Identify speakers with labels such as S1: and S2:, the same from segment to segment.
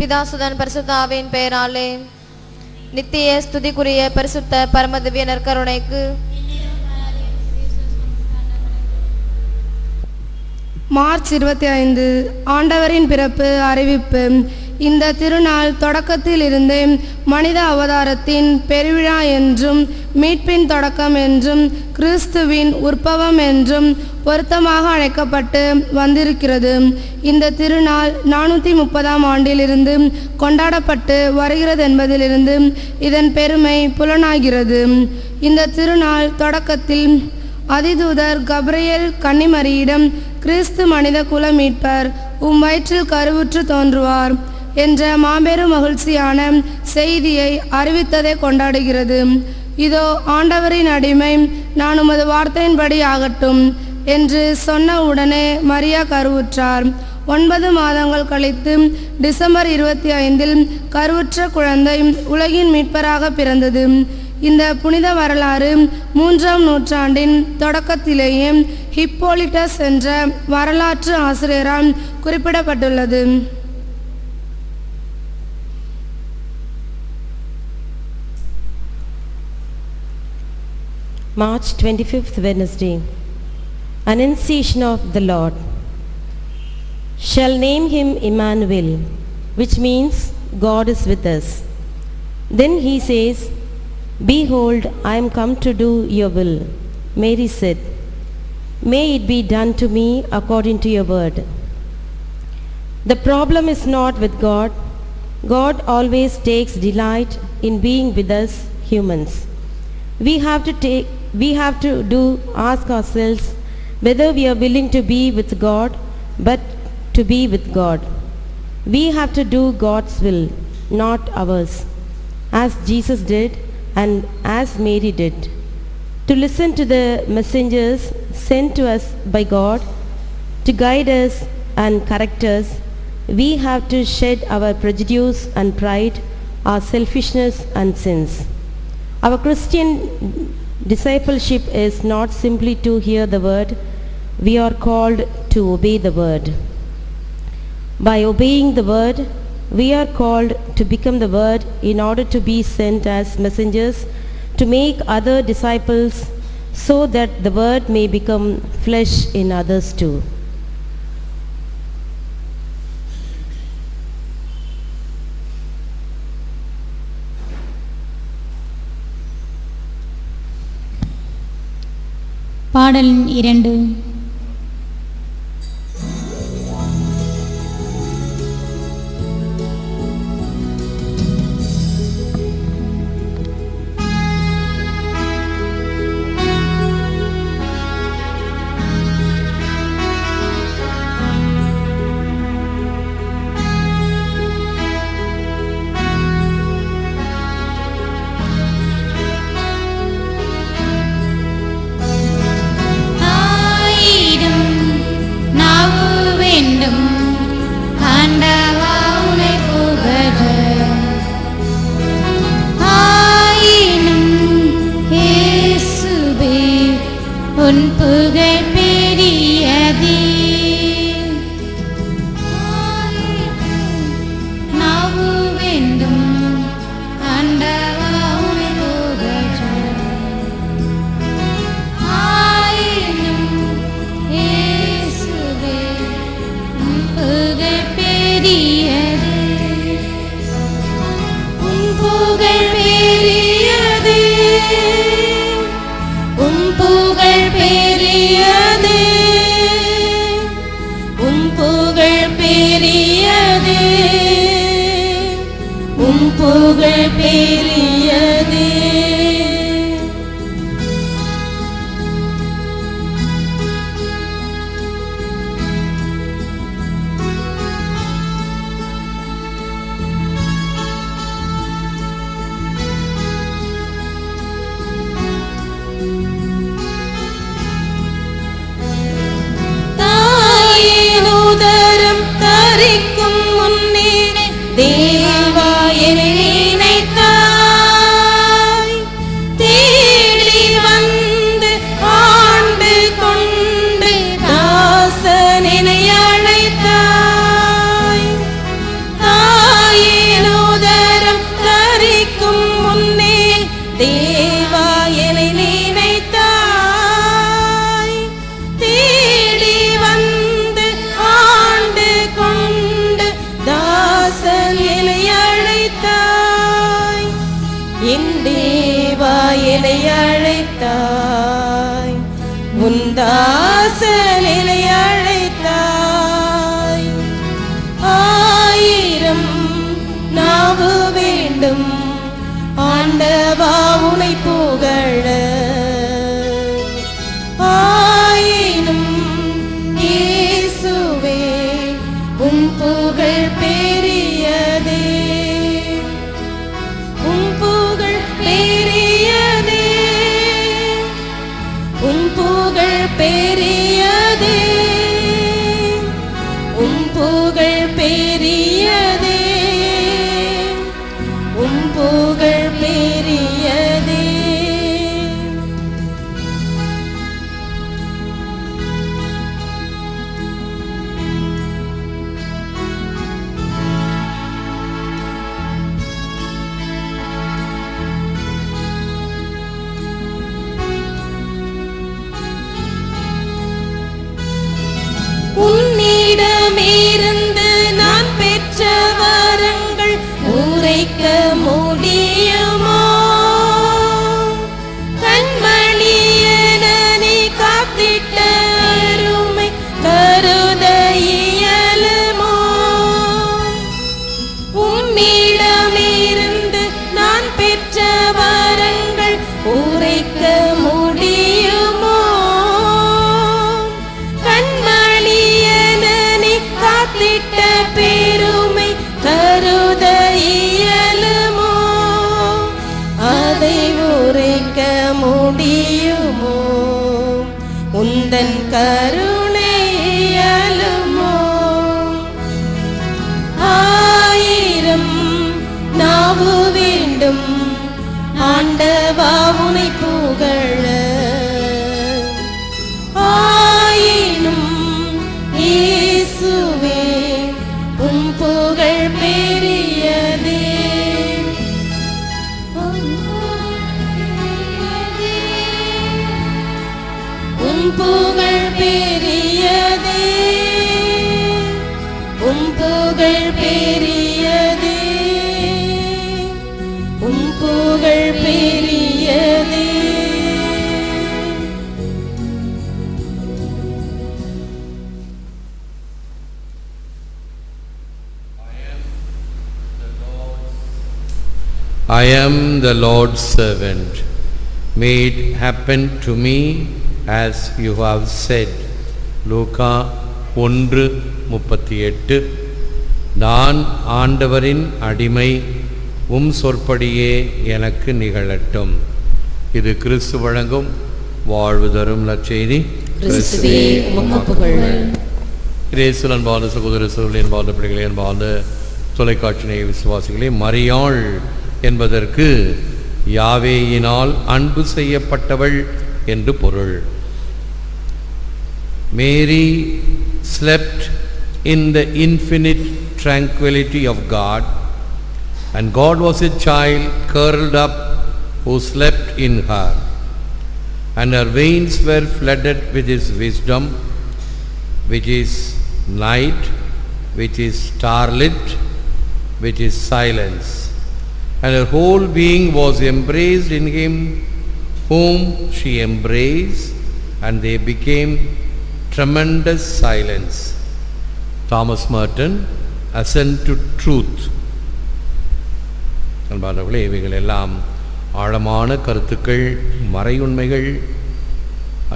S1: பிதாசுதன் பரிசுத்த ஆவியின் பெயராலே நித்திய ஸ்துதிக்குரிய பரிசுத்த பரமதிவ்ய நற்கருணைக்கு
S2: மார்ச் 25 ஆண்டவரின் பிறப்பு அறிவிப்பு. இந்த திருநாள் தொடக்கத்தில் இருந்தே மனித அவதாரத்தின் பெருவிழா என்றும் மீட்பின் தொடக்கம் என்றும் கிறிஸ்துவின் உற்பவம் என்றும் பொருத்தமாக அழைக்கப்பட்டு வந்திருக்கிறது. இந்த திருநாள் 430ஆம் ஆண்டிலிருந்து கொண்டாடப்பட்டு வருகிறது என்பதிலிருந்து இதன் பெருமை புலனாகிறது. இந்த திருநாள் தொடக்கத்தில் அதிதூதர் கப்ரியேல் கன்னிமரியிடம் கிறிஸ்து மனித குல மீட்பர் வயிற்றில் கருவுற்று தோன்றுவார் என்ற மாபெரும் மகிழ்ச்சியான செய்தியை அறிவித்ததை கொண்டாடுகிறது. இதோ ஆண்டவரின் அடிமை, நான் உமது வார்த்தையின்படி ஆகட்டும் என்று சொன்ன உடனே மரியா கருவுற்றார். 9 மாதங்கள் கழித்து டிசம்பர் 25 கருவுற்ற குழந்தை உலகின் மீட்பராக பிறந்தது. இந்த புனித வரலாறு 3ஆம் நூற்றாண்டின் தொடக்கத்திலேயே ஹிப்போலிட்டஸ் என்ற வரலாற்று ஆசிரியரால் குறிப்பிடப்பட்டுள்ளது.
S3: March 25th, Wednesday. Annunciation of the Lord. Shall name him Emmanuel, which means God is with us. Then he says, Behold, I am come to do your will. Mary said, May it be done to me according to your word. The problem is not with God. God always takes delight in being with us humans. We have to ask ourselves whether we are willing to be with God, but to be with God. We have to do God's will, not ours, as Jesus did and as Mary did. To listen to the messengers sent to us by God to guide us and correct us, we have to shed our prejudice and pride, our selfishness and sins. Our Christian discipleship is not simply to hear the word, we are called to obey the word. By obeying the word, we are called to become the word in order to be sent as messengers to make other disciples, so that the word may become flesh in others too.
S4: பாடல் 2.
S3: என் தேவா என்னை அழைத்தாய், உன் தாசன் என்னை அழைத்தாய். 1000 நாவு வேண்டும் ஆண்டவா உனை புகழ, ஆயினும் இயேசுவே உம் புகழ் பெரியதே, உம் புகழ் பெரியதே, உம் புகழ் பெரியதே, உம் புகழ் பெரியதே, உம் புகழ் பெரியதே. உன்னிடமிருந்து நான் பெற்ற வரங்கள் உரைக்க முடியுமோ? கண்மணியென நீ காத்திட்ட அருமை கருத இயலுமோ? உம்மிடமிருந்து நான் பெற்ற வரங்கள் உரைக்க முடியுமோ? காத்திட்ட பெருமை கருத இயலுமோ? அதை உரைக்க முடியுமோ? உந்தன் கருணை இயலுமோ? 1000 நாவு வேண்டும் ஆண்டவா உனை புகழ, ஆயினும் இயேசுவே உம் புகழ் பெரியதே, உம் புகழ் பெரியதே, உம் புகழ் பெரியதே, உம் புகழ் பெரியதே.
S5: I am the Lord's servant. May it happen to me as you have said. லூக்கா 1:38. நான் ஆண்டவரின் அடிமை, உம் சொற்படியே எனக்கு நிகழட்டும். இது கிறிஸ்து வழங்கும் வாழ்வு தரும் நற்செய்தி.
S3: கிறிஸ்துவே உமக்கு புகழ்.
S5: இயேசுவின் அன்பான சகோதர சகோதரிகளே, அன்பான பிள்ளைகளே, அன்பான தொலைக்காட்சி நேய விசுவாசிகளே, மரியாள் என்பதற்கு யாவேயினால் அன்பு செய்யப்பட்டவள் என்று பொருள். Mary slept in the infinite tranquility of God, and God was a child curled up who slept in her, and her veins were flooded with his wisdom, which is night, which is starlit, which is silence. And her whole being was embraced in him whom she embraced, and they became tremendous silence. Thomas Merton, Ascent to Truth. அன்பானவர்களே, இவைகள் எல்லாம் ஆழமான கருத்துக்கள், மறையுண்மைகள்,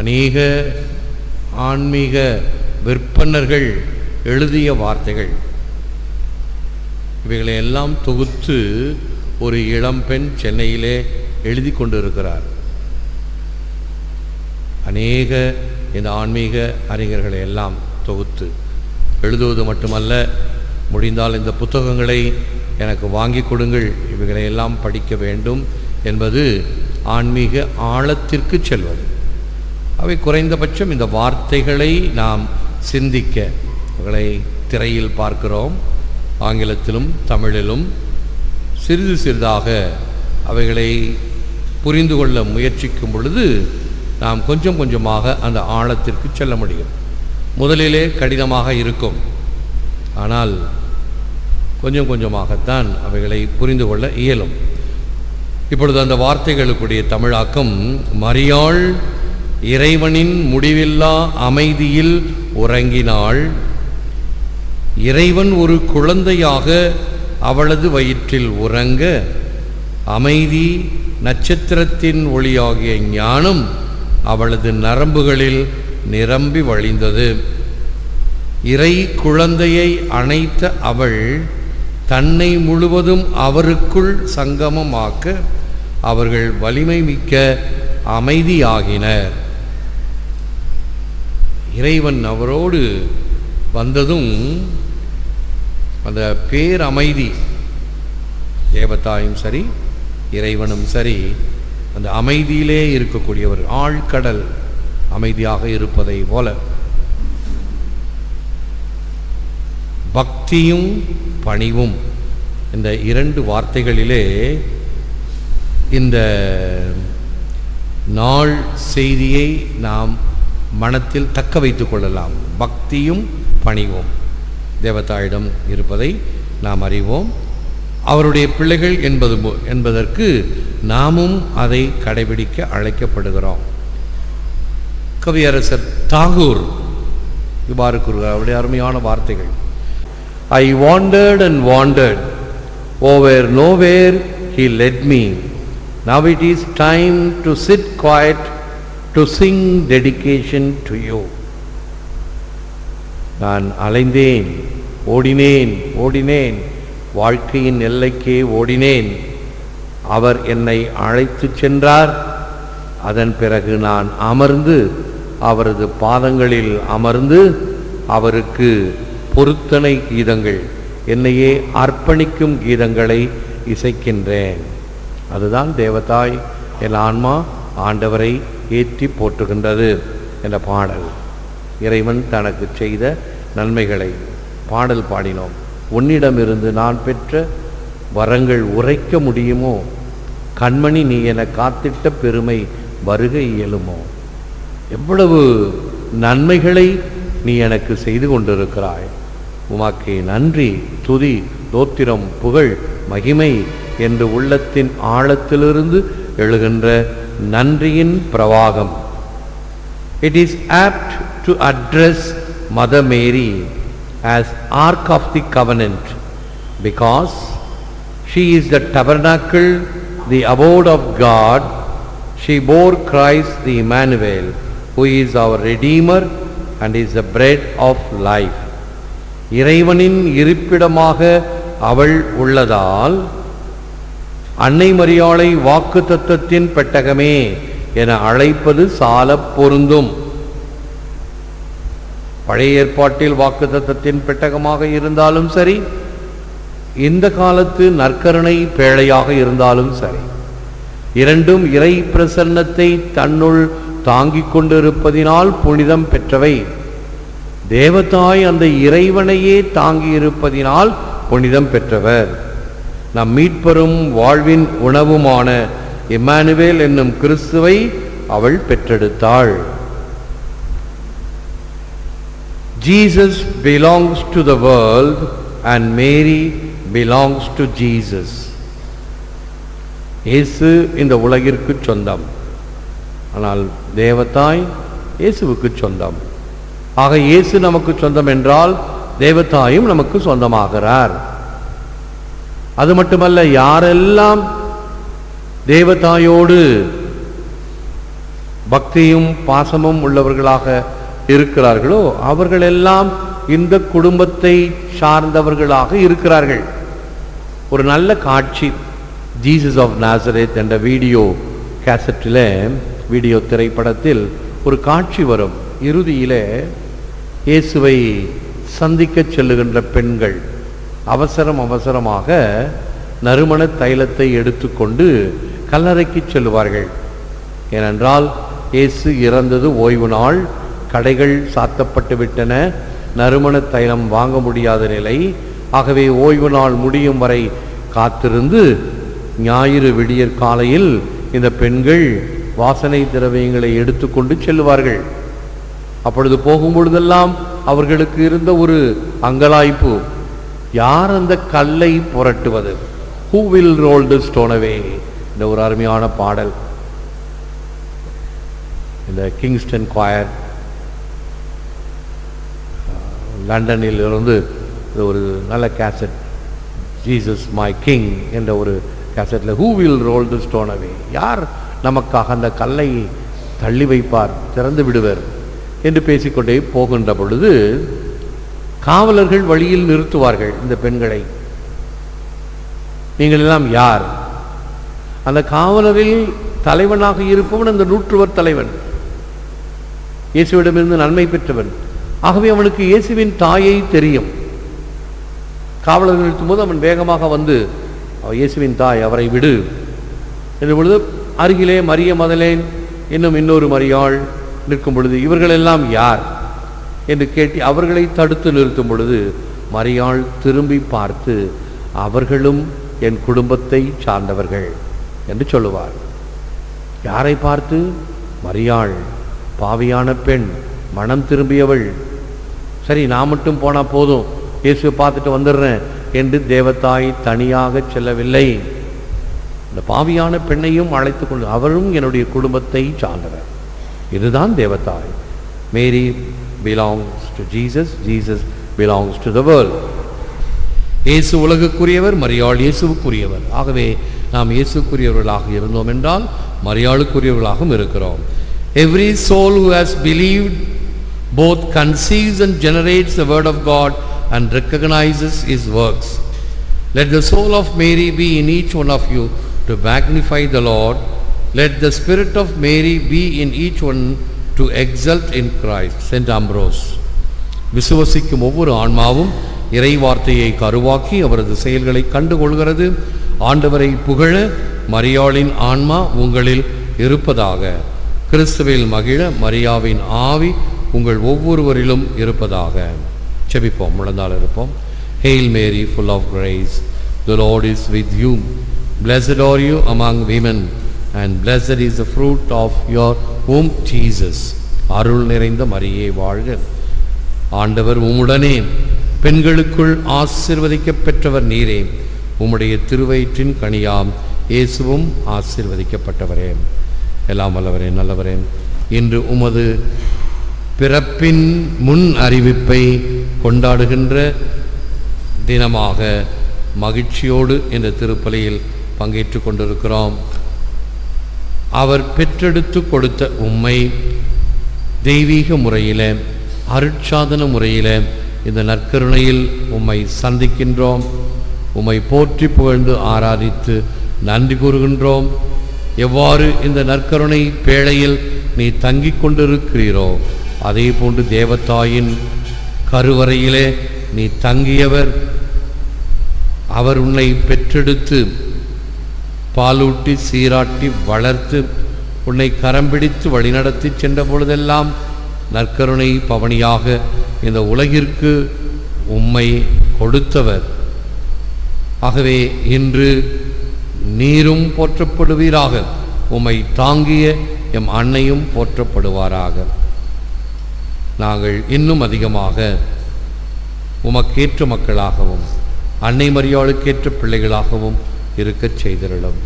S5: அநேக ஆன்மீக விற்பனர்கள் எழுதிய வார்த்தைகள். இவைகளை எல்லாம் தொகுத்து ஒரு இளம்பெண் சென்னையிலே எழுதி கொண்டிருக்கிறார். அநேக இந்த ஆன்மீக அறிஞர்களை எல்லாம் தொகுத்து எழுதுவது மட்டுமல்ல, முடிந்தால் இந்த புத்தகங்களை எனக்கு வாங்கி கொடுங்கள், இவைகளை எல்லாம் படிக்க வேண்டும் என்பது ஆன்மீக ஆழத்திற்கு செல்வது. அவை குறைந்தபட்சம் இந்த வார்த்தைகளை நாம் சிந்திக்க, இவைகளை திரையில் பார்க்கிறோம், ஆங்கிலத்திலும் தமிழிலும். சிறிது சிறிதாக அவைகளை புரிந்து கொள்ள முயற்சிக்கும் பொழுது நாம் கொஞ்சம் கொஞ்சமாக அந்த ஆழத்திற்கு செல்ல முடியும். முதலிலே கடினமாக இருக்கும், ஆனால் கொஞ்சம் கொஞ்சமாகத்தான் அவைகளை புரிந்து கொள்ள இயலும். இப்பொழுது அந்த வார்த்தைகளுக்குடைய தமிழாக்கம், மரியாள் இறைவனின் முடிவில்லா அமைதியில் உறங்கினாள். இறைவன் ஒரு குழந்தையாக அவளது வயிற்றில் உறங்க, அமைதி நட்சத்திரத்தின் ஒளியாகிய ஞானம் அவளது நரம்புகளில் நிரம்பி வழிந்தது. இறை குழந்தையை அணைத்த அவள் தன்னை முழுவதும் அவருக்குள் சங்கமமாக்க அவர்கள் வலிமை மிக்க அமைதியாகினர். இறைவன் அவரோடு வந்ததும் அந்த பேரமைதி, தேவதாயும் சரி இறைவனும் சரி அந்த அமைதியிலே இருக்கக்கூடியவர், ஆழ்கடல் அமைதியாக இருப்பதை போல பக்தியும் பணிவும் இந்த இரண்டு வார்த்தைகளிலே இந்த நாள் செய்தியை நாம் மனத்தில் தக்க வைத்துக் கொள்ளலாம். பக்தியும் பணிவும் தேவதாயிடம் இருப்பதை நாம் அறிவோம். அவருடைய பிள்ளைகள் என்பதற்கு நாமும் அதை கடைபிடிக்க அழைக்கப்படுகிறோம். கவியரசர் தாகூர் இவ்வாறு கூறுகிறார், அவருடைய அருமையான வார்த்தைகள். I wandered and wandered, over nowhere he led me. Now it is time to sit quiet, to sing dedication to you. நான் அலைந்தேன், ஓடினேன் ஓடினேன், வாழ்க்கையின் எல்லைக்கே ஓடினேன். அவர் என்னை அழைத்து சென்றார். அதன் பிறகு நான் அமர்ந்து அவரது பாதங்களில் அமர்ந்து அவருக்கு பொருத்தனை கீதங்கள், என்னையே அர்ப்பணிக்கும் கீதங்களை இசைக்கின்றேன். அதுதான் தேவதாய் என் ஆன்மா ஆண்டவரை ஏற்றி போற்றுகின்றது என்ற பாடல். இறைவன் தனக்கு செய்த நன்மைகளை பாடல் பாடினோம். உன்னிடமிருந்து நான் பெற்ற வரங்கள் உரைக்க முடியுமோ? கண்மணி நீ என காத்திட்ட பெருமை வருக இயலுமோ? எவ்வளவு நன்மைகளை நீ எனக்கு செய்து கொண்டிருக்கிறாய். உமக்கு நன்றி, துதி, தோத்திரம், புகழ், மகிமை என்று உள்ளத்தின் ஆழத்திலிருந்து எழுகின்ற நன்றியின் பிரவாகம். It is apt to address Mother Mary as Ark of the Covenant because she is the tabernacle, the abode of God. She bore Christ the Emmanuel, who is our Redeemer and is the bread of life. இறைவனின் இருப்பிடமாக அவள் உள்ளதால் அன்னை மரியாளை வாக்கு தத்தத்தின் பெட்டகமே என அழைப்பது சால பொருந்தும். பழைய ஏற்பாட்டில் வாக்கு தத்தத்தின் பெட்டகமாக இருந்தாலும் சரி, இந்த காலத்து நற்கருணை பேழையாக இருந்தாலும் சரி, இரண்டும் இறை பிரசன்னத்தை தன்னுள் தாங்கிக் கொண்டிருப்பதினால் புனிதம் பெற்றவை. தேவதாய் அந்த இறைவனையே தாங்கி இருப்பதினால் புனிதம் பெற்றவர். நம் மீட்பெரும் வாழ்வின் உணவுமான இம்மானுவேல் என்னும் கிறிஸ்துவை அவள் பெற்றெடுத்தாள். Jesus belongs to the world and Mary belongs to Jesus. இயேசு இந்த உலகிற்கு சொந்தம், ஆனால் தேவதாய் இயேசுவுக்கு சொந்தம். ஆக இயேசு நமக்கு சொந்தம் என்றால் தேவதாயும் நமக்கு சொந்தமாகிறார். அது மட்டுமல்ல, யாரெல்லாம் தேவதாயோடு பக்தியும் பாசமும் உள்ளவர்களாக இருக்கிறார்களோ அவர்களெல்லாம் இந்த குடும்பத்தை சார்ந்தவர்களாக இருக்கிறார்கள். ஒரு நல்ல காட்சி, ஜீசஸ் ஆஃப் நாசரேத் என்ற வீடியோ கேசட்டில், வீடியோ திரைப்படத்தில் ஒரு காட்சி வரும். இறுதியிலே இயேசுவை சந்திக்க செல்லுகின்ற பெண்கள் அவசரமாக நறுமண தைலத்தை எடுத்துக்கொண்டு கல்லறைக்கு செல்லுவார்கள். ஏனென்றால் இயேசு இறந்தது ஓய்வு நாள், கடைகள் சாத்தப்பட்டு விட்டன, நறுமண தைலம் வாங்க முடியாத நிலை. ஆகவே ஓய்வு நாள் முடியும் வரை காத்திருந்து ஞாயிறு விடியற் காலையில் இந்த பெண்கள் வாசனை திரவியங்களை எடுத்துக்கொண்டு செல்லுவார்கள். அப்பொழுது போகும்பொழுதெல்லாம் அவர்களுக்கு இருந்த ஒரு அங்கலாய்ப்பு, யார் அந்த கல்லை புரட்டுவது? Who will roll the stone away? இந்த ஒரு அருமையான பாடல் இந்த கிங்ஸ்டன் குவாயர் லண்டனில் இருந்து ஒரு நல்ல கேசட், ஜீசஸ் மை கிங் என்ற ஒரு கேசட்டில் who will roll the stone away, யார் நமக்காக அந்த கல்லை தள்ளி வைப்பார், திறந்து விடுவர் என்று பேசிக்கொண்டே போகின்ற பொழுது காவலர்கள் வழியில் நிறுத்துவார்கள் இந்த பெண்களை. நீங்கள் எல்லாம் யார்? அந்த காவலரில் தலைவனாக இருப்பவன் அந்த நூற்றுவர் தலைவன், இயேசுவிடமிருந்து நன்மை பெற்றவன். ஆகவே அவனுக்கு இயேசுவின் தாயை தெரியும். காவலர்கள் நிறுத்தும் போது அவன் வேகமாக வந்து இயேசுவின் தாய், அவரை விடு என்ற பொழுது அருகிலே மரிய மதலேன் இன்னும் இன்னொரு மரியாள் நிற்கும் பொழுது இவர்களெல்லாம் யார் என்று கேட்டு அவர்களை தடுத்து நிறுத்தும் பொழுது மரியாள் திரும்பி பார்த்து அவர்களும் என் குடும்பத்தை சார்ந்தவர்கள் என்று சொல்லுவார். யாரை பார்த்து? மரியாள், பாவியான பெண், மனம் திரும்பியவள். சரி, நான் மட்டும் போனா போதும், இயேசுவை பார்த்துட்டு வந்துடுறேன் என்று தேவதாய் தனியாக செல்லவில்லை. இந்த பாவியான பெண்ணையும் அழைத்து கொண்டு அவரும் என்னுடைய குடும்பத்தை சார்ந்தவர். இதுதான் தேவதாய். மேரி belongs to Jesus, Jesus belongs to the world. இயேசு உலகுக்குரியவர், மரியாள் இயேசுவுக்குரியவர். ஆகவே நாம் இயேசுக்குரியவர்களாக இருந்தோம் என்றால் மரியாளுக்குரியவர்களாகவும் இருக்கிறோம். Every soul who has believed both conceives and generates the word of God and recognizes his works. Let the soul of Mary be in each one of you to magnify the Lord. Let the spirit of Mary be in each one to exult in Christ. Saint Ambrose. விசுவசிக்கும் ஒவ்வொரு ஆன்மாவும் இறை வார்த்தையை கருவாக்கி அவரது செயல்களை கண்டுகொள்கிறது. ஆண்டவரை புகழ மரியாளின் ஆன்மா உங்களில் இருப்பதாக. கிறிஸ்துவில் மகிழ மரியாவின் ஆவி உங்கள் ஒவ்வொருவரிலும் இருப்பதாக. செபிப்போம், முழந்தால் இருப்போம். Hail Mary, full of grace, the Lord is with you. Blessed are you among women, and blessed is the fruit of your womb, Jesus. அருள் நிறைந்த மரியே வாழ்க. ஆண்டவர் உம்முடனே, பெண்களுக்குள் ஆசீர்வதிக்கப் பெற்றவர் நீரே. உம்முடைய திருவயிற்றின் கனியாம் இயேசுவும் ஆசீர்வதிக்கப்பட்டவரே. எல்லாம் வல்லவரே, நல்லவரே, இன்று உமது பிறப்பின் முன் அறிவிப்பை கொண்டாடுகின்ற தினமாக மகிழ்ச்சியோடு இந்த திருப்பலியில் பங்கேற்று கொண்டிருக்கிறோம். அவர் பெற்றெடுத்து கொடுத்த உம்மை தெய்வீக முறையில், அருட்சாதன முறையில் இந்த நற்கருணையில் உம்மை சந்திக்கின்றோம். உம்மை போற்றி புகழ்ந்து ஆராதித்து நன்றி கூறுகின்றோம். எவ்வாறு இந்த நற்கருணை பேழையில் நீ தங்கிக் கொண்டிருக்கிறீரோ அதே போன்று தேவதாயின் கருவறையிலே நீ தங்கியவர். அவர் உன்னை பெற்றெடுத்து பாலூட்டி சீராட்டி வளர்த்து உன்னை கரம் பிடித்து வழிநடத்தி சென்ற பொழுதெல்லாம் நற்கருணை பவனியாக இந்த உலகிற்கு உம்மை கொடுத்தவர். ஆகவே இன்று நீரும் போற்றப்படுவீராக, உம்மை தாங்கிய எம் அன்னையும் போற்றப்படுவாராக. நாங்கள் இன்னும் அதிகமாக உமக்கேற்ற மக்களாகவும் அன்னை மரியாளுக்கேற்ற பிள்ளைகளாகவும் இருக்கச் செய்திருளும்.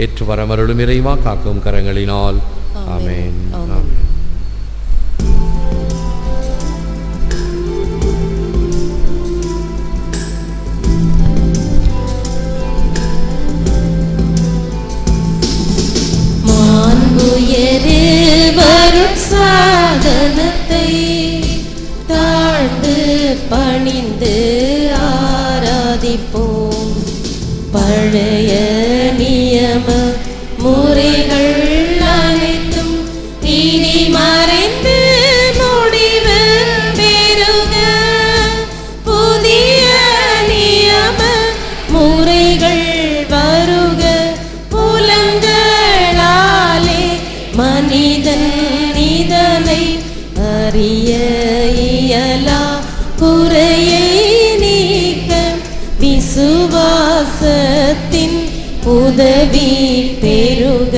S5: ஏற்று வரமருளும் இறைவா, காக்கும் கரங்களினால். ஆமென், ஆமென்.
S3: சாதனத்தை தாழ்ந்து பணிந்து ஆராதிப்போம். பழைய நியம முறைகள் அனைத்தும் இனி மறைந்து முடிவு பெறுக. புதிய நியம முறைகள் வருக. புலங்களாலே மனிதன் இதனை அறிய இயலா. குறையை நீக்க விசுவாசத்தின் உதவி பெறுக.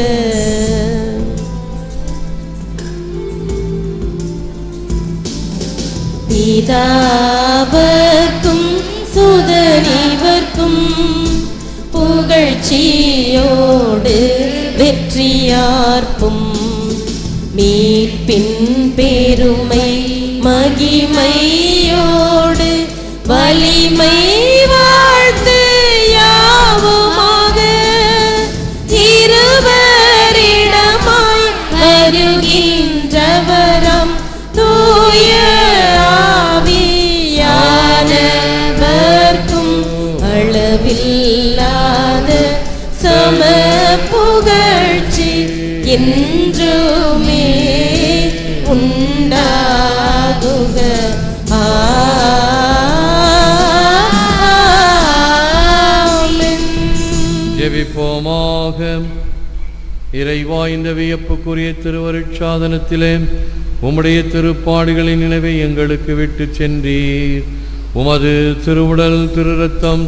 S3: பிதாவர்க்கும் சுதனிவர்க்கும் புகழ் புகழ்ச்சியோடு வெற்றியார்ப்பும் மீட்பின் பெருமை மகிமையோடு வலிமை வாழ்த்து யாவுமாக இருவரிடமாய் வருகின்றவரம் தூய ஆவியானவர்க்கும் அளவில்லாத சம புகழ்ச்சி என்றுமே உண்டாகுக. ஆமென்.
S5: ஜெபிப்போமாக. இறைவா, இந்த வியப்புக்குரிய திருவருட்சாதனத்திலே உம்முடைய திருப்பாடுகளின் நினைவை எங்களுக்கு விட்டு சென்றீர். உமது திருவுடல் திரு ரத்தம்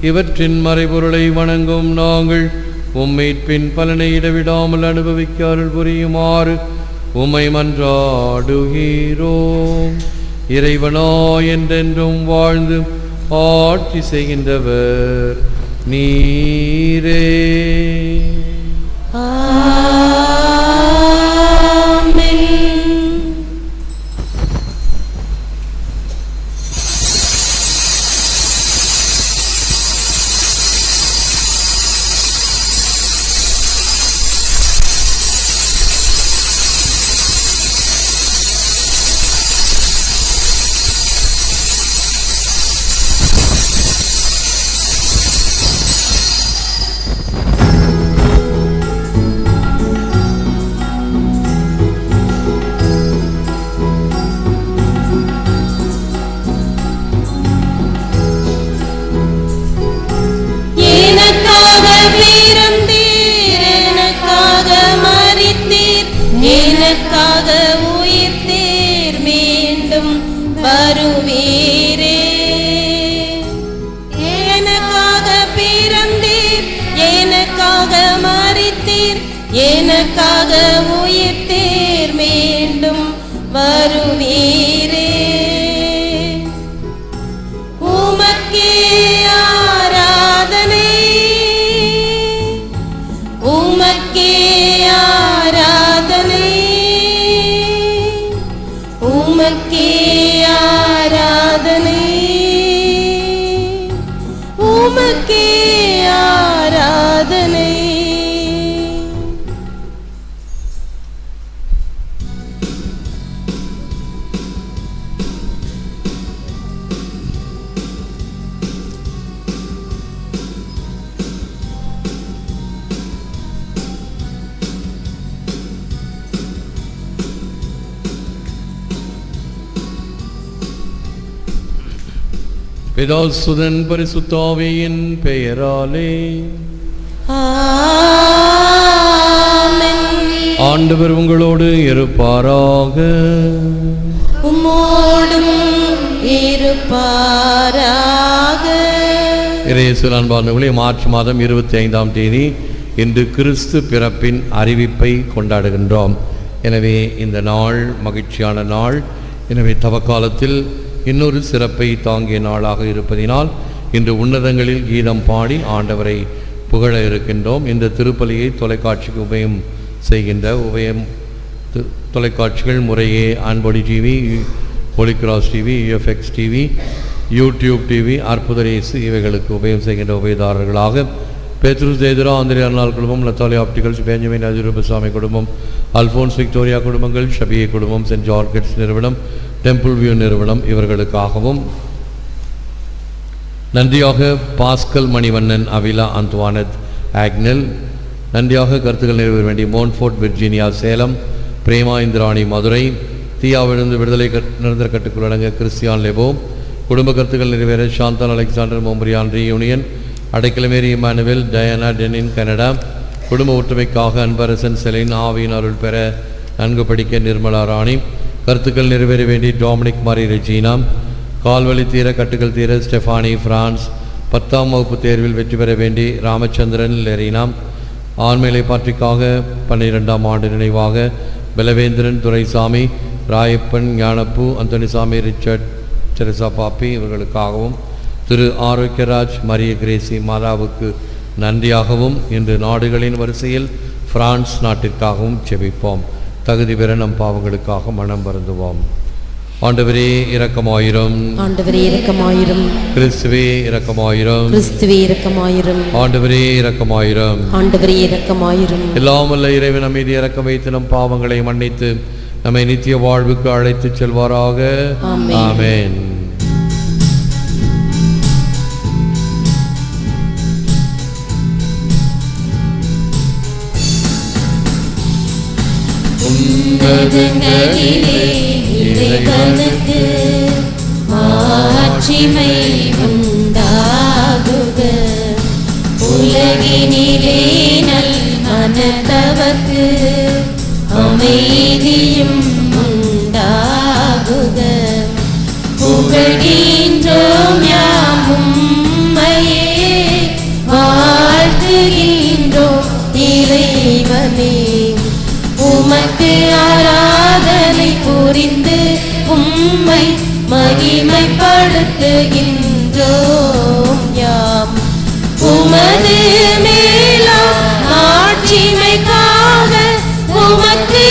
S5: இவற்றின் மறைபொருளை வணங்கும் நாங்கள் உம்மீட்பின் பலனை இடைவிடாமல் அனுபவிக்க அருள் புரியுமாறு உம்மை மன்றாடுகிறோம். இறைவனா என்றென்றும் வாழ்ந்து ஆட்சி செய்கின்றவர் நீரே.
S3: ஆமென். எனக்காக உயிர்த்தீர் மீண்டும் வருவீரே. எனக்காக பிறந்தீர், எனக்காக மரித்தீர், எனக்காக உயிர்த்தீர் மீண்டும் வருவீரே. உமக்கே ஆராதனை, உமக்கே ஆராதனை, உமக்கே ஆராதனை, உமக்கே ஆராதனை.
S5: பிதாசுதன் பரிசுத்தாவியின் பெயராலே
S3: ஆமென்.
S5: ஆண்டவர் உங்களோடு இருப்பாராக.
S3: உம்மோடும் இருப்பாராக.
S5: இறையேசுவின் அன்பார்ந்தவர்களே, மார்ச் மாதம் 25ஆம் தேதி இன்று கிறிஸ்து பிறப்பின் அறிவிப்பை கொண்டாடுகின்றோம். எனவே இந்த நாள் மகிழ்ச்சியான நாள். எனவே தவக்காலத்தில் இன்னொரு சிறப்பை தாங்கிய நாளாக இருப்பதினால் இன்று உன்னதங்களில் கீதம் பாடி ஆண்டவரை புகழ இருக்கின்றோம். இந்த திருப்பலியை தொலைக்காட்சிக்கு உபயம் செய்கின்ற தொலைக்காட்சிகள் முறையே Anboli TV, Holy Cross TV, UFX TV, YouTube TV, Arputharesu இவைகளுக்கு உபயம் செய்கின்ற உபயதாரர்களாக பேத்ருஸ் தேதுரா, ஆந்திரே அர்னால் குடும்பம், லத்தாலி ஆப்டிகல்ஸ், பெஞ்சமின் அஜுரபசாமி குடும்பம், அல்போன்ஸ் விக்டோரியா குடும்பங்கள், ஷபியே குடும்பம், சென்ட் ஜார்கெட்ஸ் நிறுவனம், டெம்பிள் வியூ நிறுவனம் இவர்களுக்காகவும், நன்றியாக பாஸ்கல் மணிவண்ணன், அவிலா அந்துவானத் ஆக்னல், நன்றியாக கருத்துக்கள் நிறைவேற வேண்டிய மோன்ஃபோர்ட் விர்ஜீனியா சேலம், பிரேமா இந்திராணி மதுரை, தீயாவிலிருந்து விடுதலை நிரந்தர கட்டுக்குள்ளடங்க கிறிஸ்டியான் லெபோ, குடும்ப கருத்துக்கள் நிறைவேற சாந்தால் அலெக்சாண்டர் மோம்பரியான் ரீயூனியன், அடைக்கலமேரி இமானுவேல், டயானா டெனின் கனடா, குடும்ப ஒற்றுமைக்காக அன்பரசன் செலின், ஆவியின் அருள் பெற நன்கு படிக்க நிர்மலா ராணி, கருத்துக்கள் நிறைவேற வேண்டி டாமினிக் மாரி ரெஜீனா, கால்வழி தீர கட்டுக்கள் தீர ஸ்டெஃபானி பிரான்ஸ், 10ஆம் வகுப்பு தேர்வில் வெற்றி பெற வேண்டி ராமச்சந்திரன் லெரீனா, ஆண்மையிலை பாற்றிக்காக 12ஆம் ஆண்டு நினைவாக பலவேந்திரன் துரைசாமி, ராயப்பன் ஞானப்பு, அந்தோனிசாமி, ரிச்சர்ட், தெரசா பாப்பி இவர்களுக்காகவும், திரு ஆரோக்கியராஜ், மரிய கிரேசி மாதாவுக்கு நன்றியாகவும் இன்று நாடுகளின் வரிசையில் பிரான்ஸ் நாட்டிற்காகவும் செபிப்போம். தகுதி பெற நம் பாவங்களுக்காக மனம் வருந்துவோம். ஆண்டவரே இரக்கமாயிரும்.
S3: ஆண்டவரே இரக்கமாயிரும்.
S5: கிறிஸ்துவே இரக்கமாயிரும்.
S3: கிறிஸ்துவே இரக்கமாயிரும்.
S5: ஆண்டவரே இரக்கமாயிரும்.
S3: ஆண்டவரே இரக்கமாயிரும்.
S5: எல்லாம் வல்ல இறைவன் நம்மை இரக்க வைத்து நம் பாவங்களை மன்னித்து நம்மை நித்திய வாழ்வுக்கு அழைத்து செல்வாராக. ஆமென்.
S6: உன்னதங்களிலே இறைவனுக்கு மாட்சிமை உண்டாகுக. உலகினிலே நல் மனத்தவர்க்கு அமைதியும் உண்டாகுக. புகழ்கின்றோம் யாம் உம்மையே, வாழ்த்துகின்றோம் இறைவனே. உமக்கு ஆராதனை புரிந்து உம்மை மகிமைப்படுத்துகின்றோம் யாம். உமது மேலாம் ஆட்சிமைக்காக உமக்கு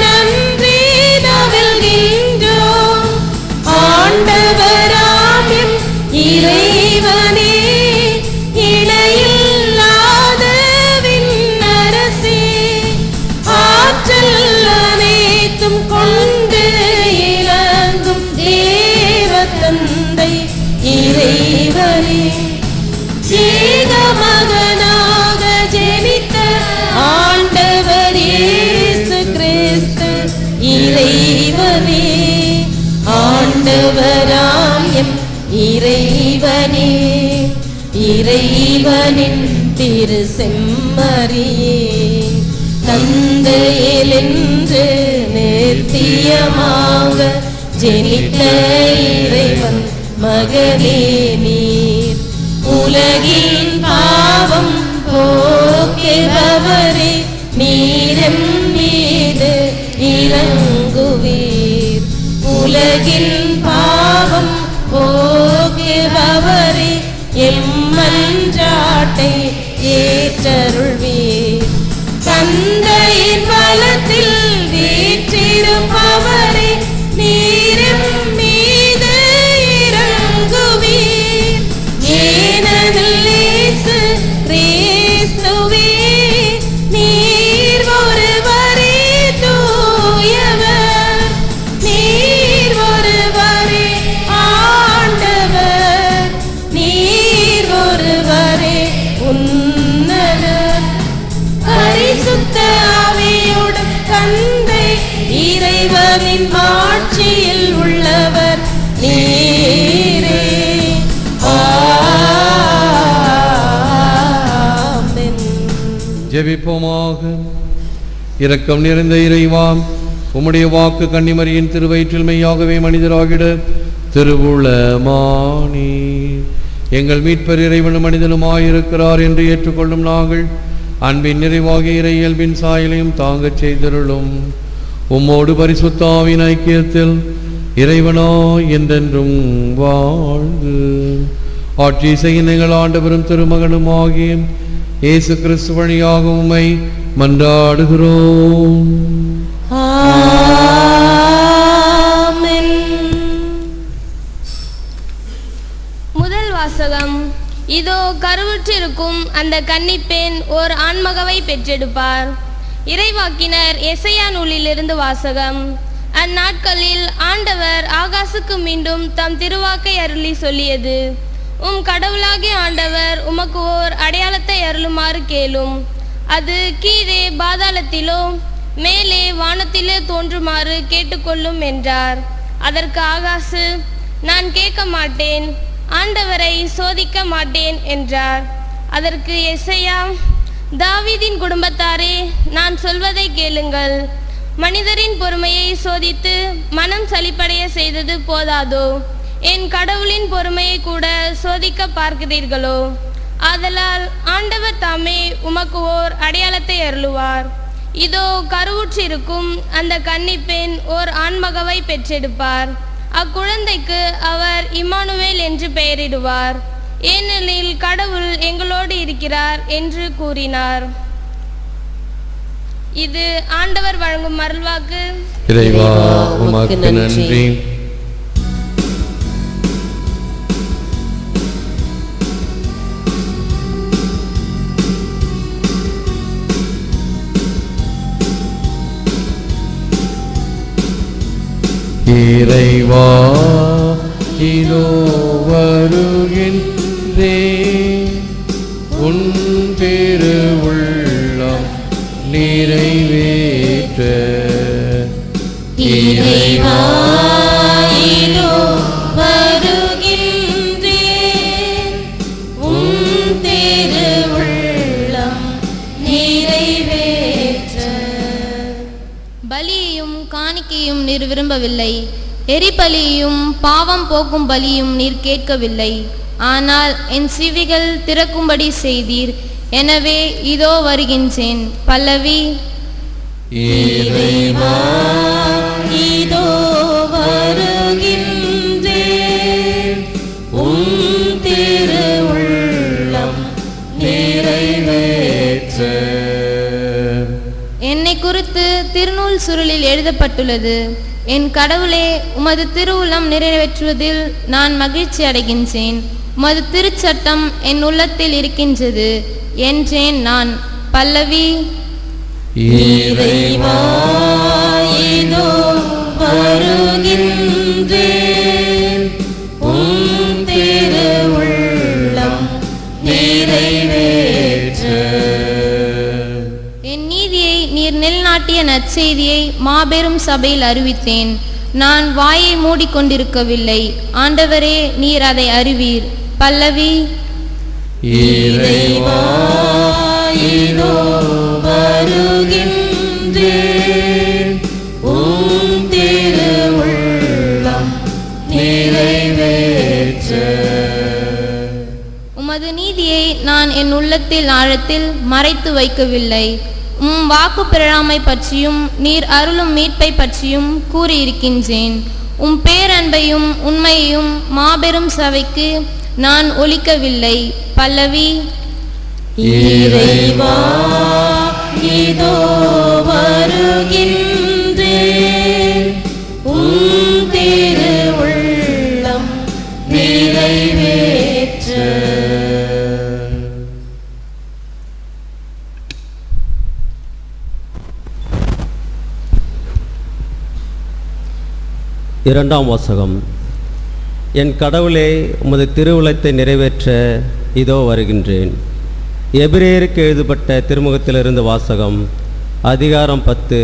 S6: நன்றி நல்கின்றோம். ஆண்டவராம் இறைவனே, இணையில்லாத விண்ணரசே, ஆற்றல் அனைத்தும் கொண்டு இறங்கும் தேவ தந்தை இறைவனே, ஏக மகனாக ஜெனித்த ஆண்டவர் இயேசு கிறிஸ்து இறைவனே. ஆண்டவராம் எம் இறைவனே, இறைவனின் திரு செம்மறியே, தந்தையிலென்று நித்தியமாக ஜெனித்த இறைவன் மகனே நீர். உலகின் பாவம் போக்குபவரே, நீரெம் மீது இறங்குவீர். உலகின் பாவம் போக்குபவரே, எம்மன்றாட்டை ஏற்றருள்வீர். தந்தையின் பலத்தில் வீற்றிருப்பவரே, நீரெம் மீது இறங்குவீர். ஏனெனில் இயேசு கிறிஸ்துவே, நீர் ஒருவரே தூயவர், நீர் ஒருவரே ஆண்டவர், நீர் ஒருவரே உன்னதர். பரிசுத்த ஆவியோடும் தந்தை இறைவனின் ஆட்சியில் உள்ளவர் நீரே. ஆமென்.
S5: ஜெபிப்போமாக. இரக்கம் நிறைந்த இறைவா, உம்முடைய வாக்கு கன்னிமரியின் திருவயிற்றில் மெய்யாகவே மனிதராகிட திருவுளமானி எங்கள் மீட்பர் இறைவனும் மனிதனுமாயிருக்கிறார் என்று ஏற்றுக்கொள்ளும் நாங்கள் அன்பின் நிறைவாகிய இறை இயல்பின் சாயலையும் தாங்கச் செய்தருளும். உம்மோடு பரிசுத்த ஆவியின் ஐக்கியத்தில் இறைவனோ என்றென்றும் வாழ்ந்து ஆட்சி செய்ய எங்கள் ஆண்டவரும் திருமகனும் ஆகிய இயேசு கிறிஸ்து வழியாக உம்மை மன்றாடுகிறோம்.
S6: ஆமென்.
S2: முதல் வாசகம். இதோ கருவுற்றிருக்கும் அந்த கன்னிப்பெண் ஓர் ஆண்மகவை பெற்றெடுப்பார். இறைவாக்கினர் எசையா நூலிலிருந்து வாசகம். அந்நாட்களில் ஆண்டவர் ஆகாசுக்கு மீண்டும் தம் திருவாக்கை அருளி சொல்லியது, உம் கடவுளாகிய ஆண்டவர் உமக்கு ஓர் அடையாளத்தை அருளுமாறு கேளும். அது கீழே பாதாளத்திலோ மேலே வானத்திலே தோன்றுமாறு கேட்டுக்கொள்ளும் என்றார். அதற்கு ஆகாசு, நான் கேட்க மாட்டேன், ஆண்டவரை சோதிக்க மாட்டேன் என்றார். அதற்கு எசையா, தாவீதின் குடும்பத்தாரே, நான் சொல்வதை கேளுங்கள். மனிதரின் பொறுமையை சோதித்து மனம் சலிப்படைய செய்தது போதாதோ, என் கடவுளின் பொறுமையை கூட சோதிக்க பார்க்கிறீர்களோ? ஆதலால் ஆண்டவர் தாமே உமக்கு ஓர் அடையாளத்தை அருளுவார். இதோ கருவுற்றிருக்கும் அந்த கன்னிப்பெண் ஓர் ஆண்மகவை பெற்றெடுப்பார். அக்குழந்தைக்கு அவர் இம்மானுவேல் என்று பெயரிடுவார். ஏனெனில் கடவுள் எங்களோடு இருக்கிறார் என்று கூறினார். இது ஆண்டவர் வழங்கும் அருள்வாக்கு.
S5: இறைவா உமக்கு நன்றி. இறைவா இதோ வருகின்றேன், உன் திருவுள்ளம் நிறைவேற்ற.
S6: இறைவா இதோ வருகின்றேன், உன் திருவுள்ளம் நிறைவேற்ற.
S1: பலியையும் காணிக்கையும் நீர் விரும்பவில்லை, எரிபலியையும் பாவம் போக்கும் பலியும் நீர் கேட்கவில்லை. ஆனால் என் செவிகள் திறக்கும்படி செய்தீர், எனவே இதோ வருகின்றேன். பல்லவி.
S6: இறைவா இதோ வருகின்றேன், உன் திருவுள்ளம் நிறைவேற்ற.
S1: என்னை குறித்து திருநூல் சுருளில் எழுதப்பட்டுள்ளது. என் கடவுளே, உமது திருவுளம் நிறைவேற்றுவதில் நான் மகிழ்ச்சி அடைகின்றேன். உமது திருச்சட்டம் என் உள்ளத்தில் இருக்கின்றது என்றேன் நான். பல்லவி.
S6: இறைவா இதோ வருகின்றேன், உன் திருவுள்ளம் நிறைவேற்ற.
S1: என் நீதியை நீர் நிலைநாட்டிய நற்செய்தியை மாபெரும் சபையில் அறிவித்தேன். நான் வாயை மூடிக்கொண்டிருக்கவில்லை. ஆண்டவரே, நீர் அதை அறிவீர். பல்லவி.
S6: இறைவா இதோ வருகின்றேன், உன் திருவுள்ளம் நிறைவேற்ற.
S1: உமது நீதியை நான் என் உள்ளத்தில் ஆழத்தில் மறைத்து வைக்கவில்லை. உம் வாக்கு பெறாமை பற்றியும் நீர் அருளும் மீட்பை பற்றியும் கூறியிருக்கின்றேன். உம் பேரன்பையும் உண்மையையும் மாபெரும் சபைக்கு நான் ஒலிக்கவில்லை. பல்லவி.
S6: இறைவா இதோ வருகின்றேன், உன் திருவுள்ளம் நிறைவேற்ற.
S7: இரண்டாம் வாசகம். என் கடவுளே, உமது திருவுளத்தை நிறைவேற்ற இதோ வருகின்றேன். எபிரேயருக்கு எழுதப்பட்ட திருமுகத்திலிருந்து வாசகம். அதிகாரம் 10,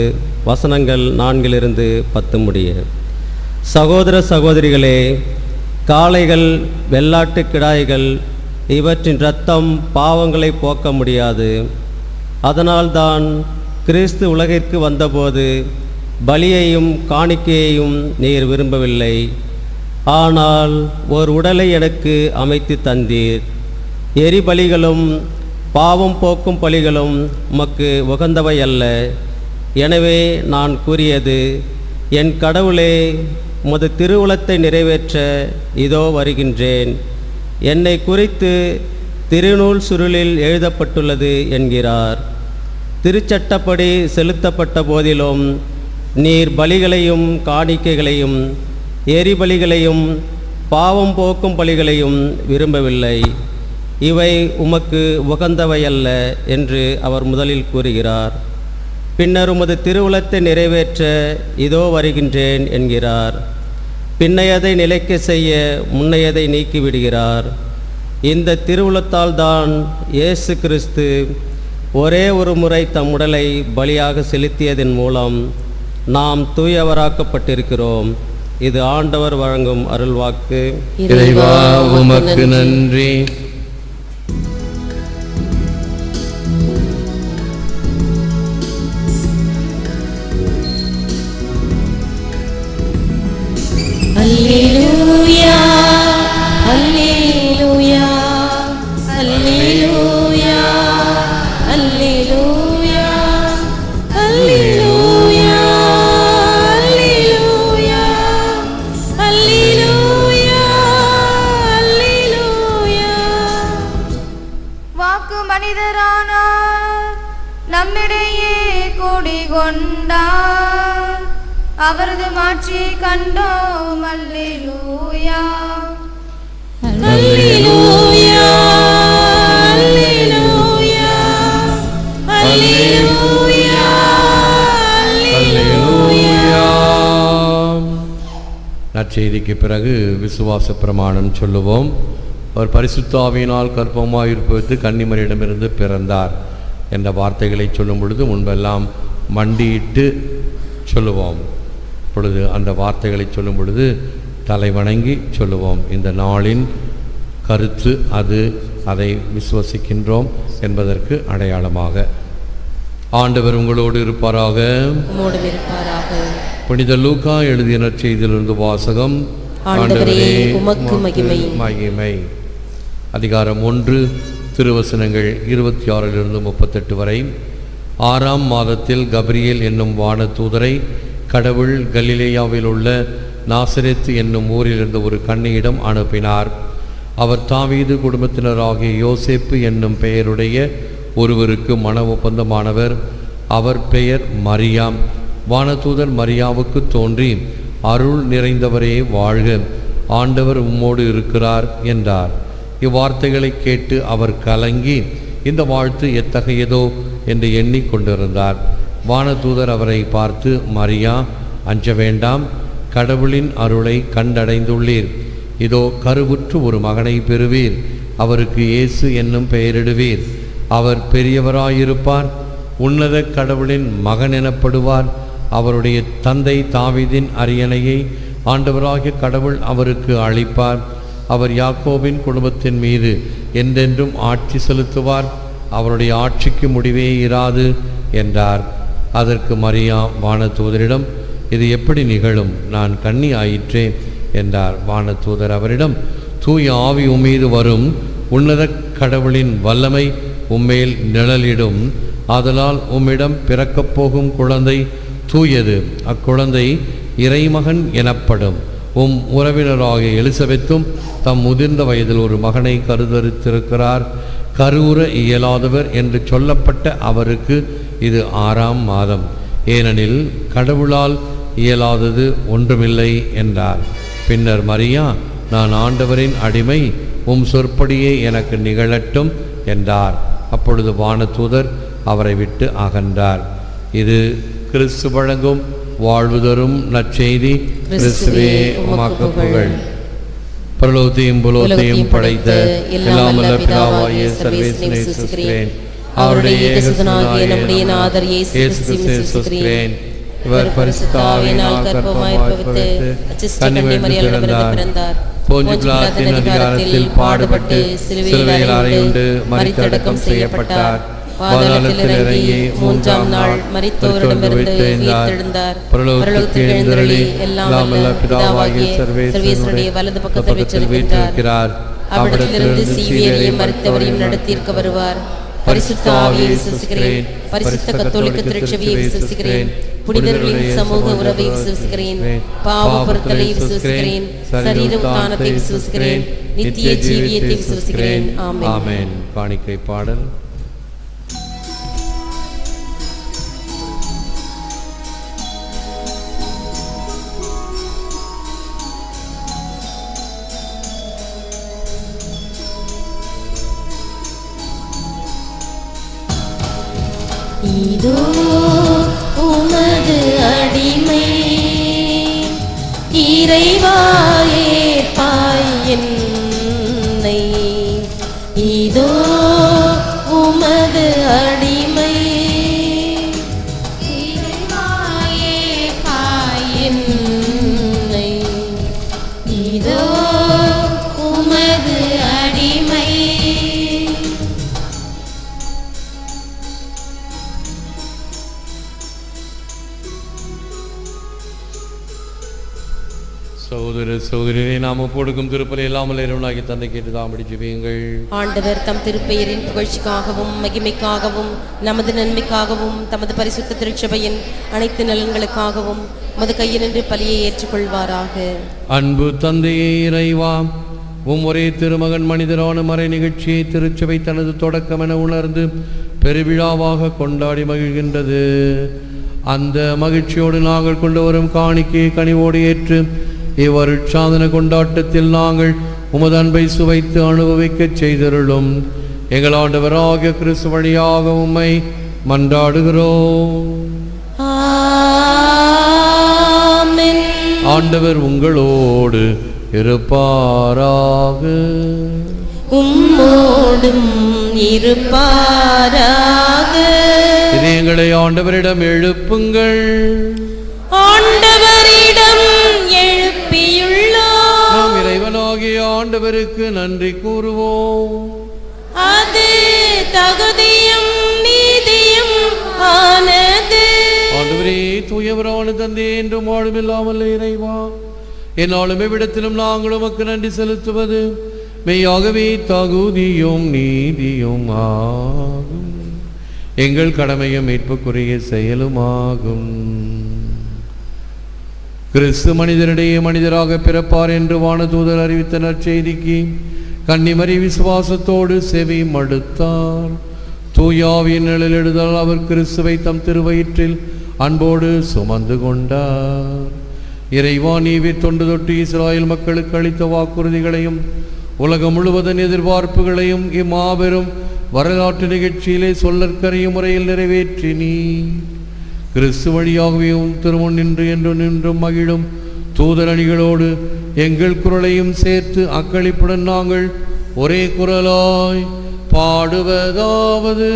S7: வசனங்கள் 4-10 முடிய. சகோதர சகோதரிகளே, காளைகள், வெள்ளாட்டு கிடாய்கள் இவற்றின் இரத்தம் பாவங்களை போக்க முடியாது. அதனால்தான் கிறிஸ்து உலகிற்கு வந்தபோது பலியையும் காணிக்கையையும் நீர் விரும்பவில்லை. ஆனால் ஒரு உடலை எனக்கு அமைத்து தந்தீர். எரிபலிகளும் பாவம் போக்கும் பலிகளும் உமக்கு உகந்தவை அல்ல. எனவே நான் கூறியது, என் கடவுளே, உமது திருவுளத்தை நிறைவேற்ற இதோ வருகின்றேன். என்னை குறித்து திருநூல் சுருளில் எழுதப்பட்டுள்ளது என்கிறார். திருச்சட்டப்படி செலுத்தப்பட்ட போதிலும் நீர் பலிகளையும் காணிக்கைகளையும் எரிபலிகளையும் பாவம் போக்கும் பலிகளையும் விரும்பவில்லை. இவை உமக்கு உகந்தவையல்ல என்று அவர் முதலில் கூறுகிறார். பின்னர் உமது திருவுளத்தை நிறைவேற்ற இதோ வருகின்றேன் என்கிறார். பின்னையதை நிலைக்க செய்ய முன்னையதை நீக்கிவிடுகிறார். இந்த திருவுளத்தால் தான் இயேசு கிறிஸ்து ஒரே ஒரு முறை தம் உடலை பலியாக செலுத்தியதன் மூலம் நாம் தூயவராக்கப்பட்டிருக்கிறோம். இது ஆண்டவர் வழங்கும் அருள்வாக்கு.
S5: இறைவா உமக்கு நன்றி.
S6: அல்லேலூயா, அல்லேலூயா, அல்லேலூயா, அல்லேலூயா, அல்லேலூயா, அல்லேலூயா, அல்லேலூயா, அல்லேலூயா.
S8: வாக்கு மனிதரானார், நம்மிடையே குடிகொண்டார். அவரது மாட்சி கண்டோம். அல்லேலூயா
S6: அல்லேலூயா அல்லேலூயா அல்லேலூயா
S5: அல்லேலூயா. நற்செய்திக்கு பிறகு விசுவாச பிரமாணம் சொல்லுவோம். அவர் பரிசுத்த ஆவியினால் கர்ப்பமாயிருப்பது கன்னிமரியிடமிருந்து பிறந்தார் என்ற வார்த்தைகளை சொல்லும் பொழுது முன்பெல்லாம் மண்டியிட்டு சொல்லுவோம். இப்பொழுது அந்த வார்த்தைகளை சொல்லும் பொழுது தலை வணங்கி சொல்லுவோம். இந்த நாளின் கருத்து அது, அதை விசுவசிக்கின்றோம் என்பதற்கு அடையாளமாக. ஆண்டவர் உங்களோடு இருப்பாராக. புனித லூக்கா எழுதிய நற்செய்தியிலிருந்து வாசகம். ஆண்டவரே உமக்கு மகிமை. மகிமை. அதிகாரம் 1, திருவசனங்கள் 26 38 வரை. 6ஆம் மாதத்தில் கபிரியேல் என்னும் வானதூதரை கடவுள் கலிலேயாவில் உள்ள நாசரேத்து என்னும் ஊரிலிருந்து ஒரு கன்னியிடம் அனுப்பினார். அவர் தாவீது குடும்பத்தினராகிய யோசேப்பு என்னும் பெயருடைய ஒருவருக்கு மன ஒப்பந்தமானவர். அவர் பெயர் மரியா. வானதூதர் மரியாவுக்கு தோன்றி, அருள் நிறைந்தவரே வாழ்க, ஆண்டவர் உம்மோடு இருக்கிறார் என்றார். இவ்வார்த்தைகளை கேட்டு அவர் கலங்கி, இந்த வாழ்த்து எத்தகையதோ என்று எண்ணிக்கொண்டிருந்தார். வானதூதர் அவரை பார்த்து, மரியா, அஞ்ச வேண்டாம், கடவுளின் அருளை கண்டடைந்துள்ளீர். இதோ கருவுற்று ஒரு மகனை பெறுவீர். அவருக்கு இயேசு என்னும் பெயரிடுவீர். அவர் பெரியவராயிருப்பார், உன்னத கடவுளின் மகன் எனப்படுவார். அவருடைய தந்தை தாவீதின் அரியணையை ஆண்டவராகிய கடவுள் அவருக்கு அளிப்பார். அவர் யாக்கோபின் குடும்பத்தின் மீது என்றென்றும் ஆட்சி செலுத்துவார். அவருடைய ஆட்சிக்கு முடிவே இராது என்றார். அதற்கு மரியா வானதூதரிடம், இது எப்படி நிகழும்? நான் கன்னி ஆயிற்றே என்றார். வானதூதர் அவரிடம், தூய ஆவி உம்மீது வரும், உன்னத கடவுளின் வல்லமை உம்மேல் நிழலிடும். ஆதலால் உம்மிடம் பிறக்கப் போகும் குழந்தை தூயது. அக்குழந்தை இறைமகன் எனப்படும். உறவினராகிய எலிசபெத்தும் தம் முதிர்ந்த வயதில் ஒரு மகனை கருதரித்திருக்கிறார். கருவுற இயலாதவர் என்று சொல்லப்பட்ட அவருக்கு இது 6ஆம் மாதம். ஏனெனில் கடவுளால் இயலாதது ஒன்றுமில்லை என்றார். பின்னர் மரியா, நான் ஆண்டவரின் அடிமை, உம் சொற்படியே எனக்கு நிகழட்டும் என்றார். அப்பொழுது வானதூதர் அவரை விட்டு அகன்றார். இது கிறிஸ்து வழங்கும் வாழ்வு தரும் நற்செய்தி. கிறிஸ்துவே உமக்கு புகழ். பரலோகத்தையும் புலோகத்தையும் படைத்த எல்லாம் வல்ல பிதாவாகிய சர்வேஸ்வரனை சுகிக்கிறேன். அவருடைய ஏகசுதனாகிய நம்முடைய நாதர் இயேசு கிறிஸ்துவை சுகிக்கிறேன். இவர் பரிசுத்த ஆவியினால் கர்ப்பமாய் பவித்து கன்னிமரியாளிடம் பிறந்தார். போஞ்சு பிலாத்தின் அதிகாரத்தில் பாடுபட்டு சிலுவையில் அறையுண்டு மரித்தடக்கம் செய்யப்பட்டார். பாதாளத்தில் இறங்கி 3ஆம் நாள் மரித்தோரிடமிருந்து உயிர்த்தெழுந்தார். பரலோகத்தில் எழுந்தருளி எல்லாம் வல்ல பிதாவாகிய சர்வேஸ்வரனுடைய வலது பக்கத்தில் வீற்றிருக்கிறார். அவ்விடத்திலிருந்து சீவியரையும் மரித்தவரையும் நடத்தியிருக்க வருவார். பரிசுத்த ஆவியை விசுவாசிக்கிறேன். பரிசுத்த கத்தோலிக்க திருச்சபையை விசுவாசிக்கிறேன். புனிதர்களின் சமூக உறவை விசுவாசிக்கிறேன். பாவ பொறுத்தலை விசுவாசிக்கிறேன். சரீர உத்தானத்தை விசுவாசிக்கிறேன். நித்திய ஜீவியத்தை விசுவாசிக்கிறேன். ஆமென். காணிக்கை பாடல்.
S6: இதோ உமது அடிமை, இறைவாயே பாய் என்னை. இதோ உமது அடிமை, இறைவாயே பாய் என்னை. இதோ உமது அடிமை.
S5: சகோதர சகோதரியை நாம் ஒப்புக்கொடுக்கும் திருப்பலி இல்லாமல் இறைவனாகிய தந்தை கேட்டு தாம்படி ஜெபியுங்கள்.
S3: ஆண்டவர் தம் திருப்பெயரின் புகழ்ச்சிக்காகவும் மகிமைக்காகவும் நமது நன்மைக்காகவும் தமது பரிசுத்த திருச்சபையின் அனைத்து நலன்களுக்காகவும் மது கையினின்று பலியை ஏற்றுக்கொள்வாராக.
S5: அன்பு தந்தையே இறைவா, ஒரே திருமகன் மனிதரான மறை நிகழ்ச்சியை திருச்சபை தனது தொடக்கம் என உணர்ந்து பெருவிழாவாக கொண்டாடி மகிழ்கின்றது. அந்த மகிழ்ச்சியோடு நாங்கள் கொண்டு வரும் காணிக்கையை கனிவோடு ஏற்று இவ்வருட்சாதன கொண்டாட்டத்தில் நாங்கள் உமது அன்பை சுவைத்து அனுபவிக்கச் செய்தருளும். எங்கள் ஆண்டவராகிய கிறிஸ்து வழியாக உம்மை மன்றாடுகிறோம்.
S6: ஆமென்.
S5: ஆண்டவர் உங்களோடு இருப்பாராக.
S6: உம்மோடும் இருப்பாராக.
S5: இதயங்களை ஆண்டவரிடம் எழுப்புங்கள்.
S6: ஆண்டவரிடம் எழுப்பியுள்ளோம்.
S5: நாம் இறைவனாகிய ஆண்டவருக்கு நன்றி கூறுவோம்.
S6: அது தகுதியும் நீதியும் ஆனது.
S5: ஆண்டவரே, தூயவரான தந்தை, என்றும் வாழும் இல்லாமல் இறைவா, என்னாலும் எவ்விடத்திலும் நாங்கள் உமக்கு நன்றி செலுத்துவது மெய்யாகவே தகுதியும் நீதியும் ஆகும். எங்கள் கடமையும் மீட்புக்குரிய செயலுமாகும். கிறிஸ்து மனிதரிடையே மனிதராக பிறப்பார் என்று வானதூதர் அறிவித்த நற்செய்திக்கு கன்னிமரி விசுவாசத்தோடு செவி மடுத்தார். தூயாவின் நிழலிடுதல் அவர் கிறிஸ்துவை தம் திருவயிற்றில் அன்போடு சுமந்து கொண்டார். இறைவா, நீவிர் தொண்டு தொட்டு இஸ்ராயேல் மக்களுக்கு அளித்த வாக்குறுதிகளையும் உலகம் முழுவதன் எதிர்பார்ப்புகளையும் இம்மாபெரும் வரலாற்று நிகழ்ச்சியிலே சொல்லற்கரிய முறையில் நிறைவேற்றி நீ கிறிஸ்து வழியாகவே திருமுன் நின்று என்று நின்றும் மகிழும் தூதர் அணிகளோடு எங்கள் குரலையும் சேர்த்து அக்களிப்புடன் நாங்கள் ஒரே குரலாய் பாடுவதாவது: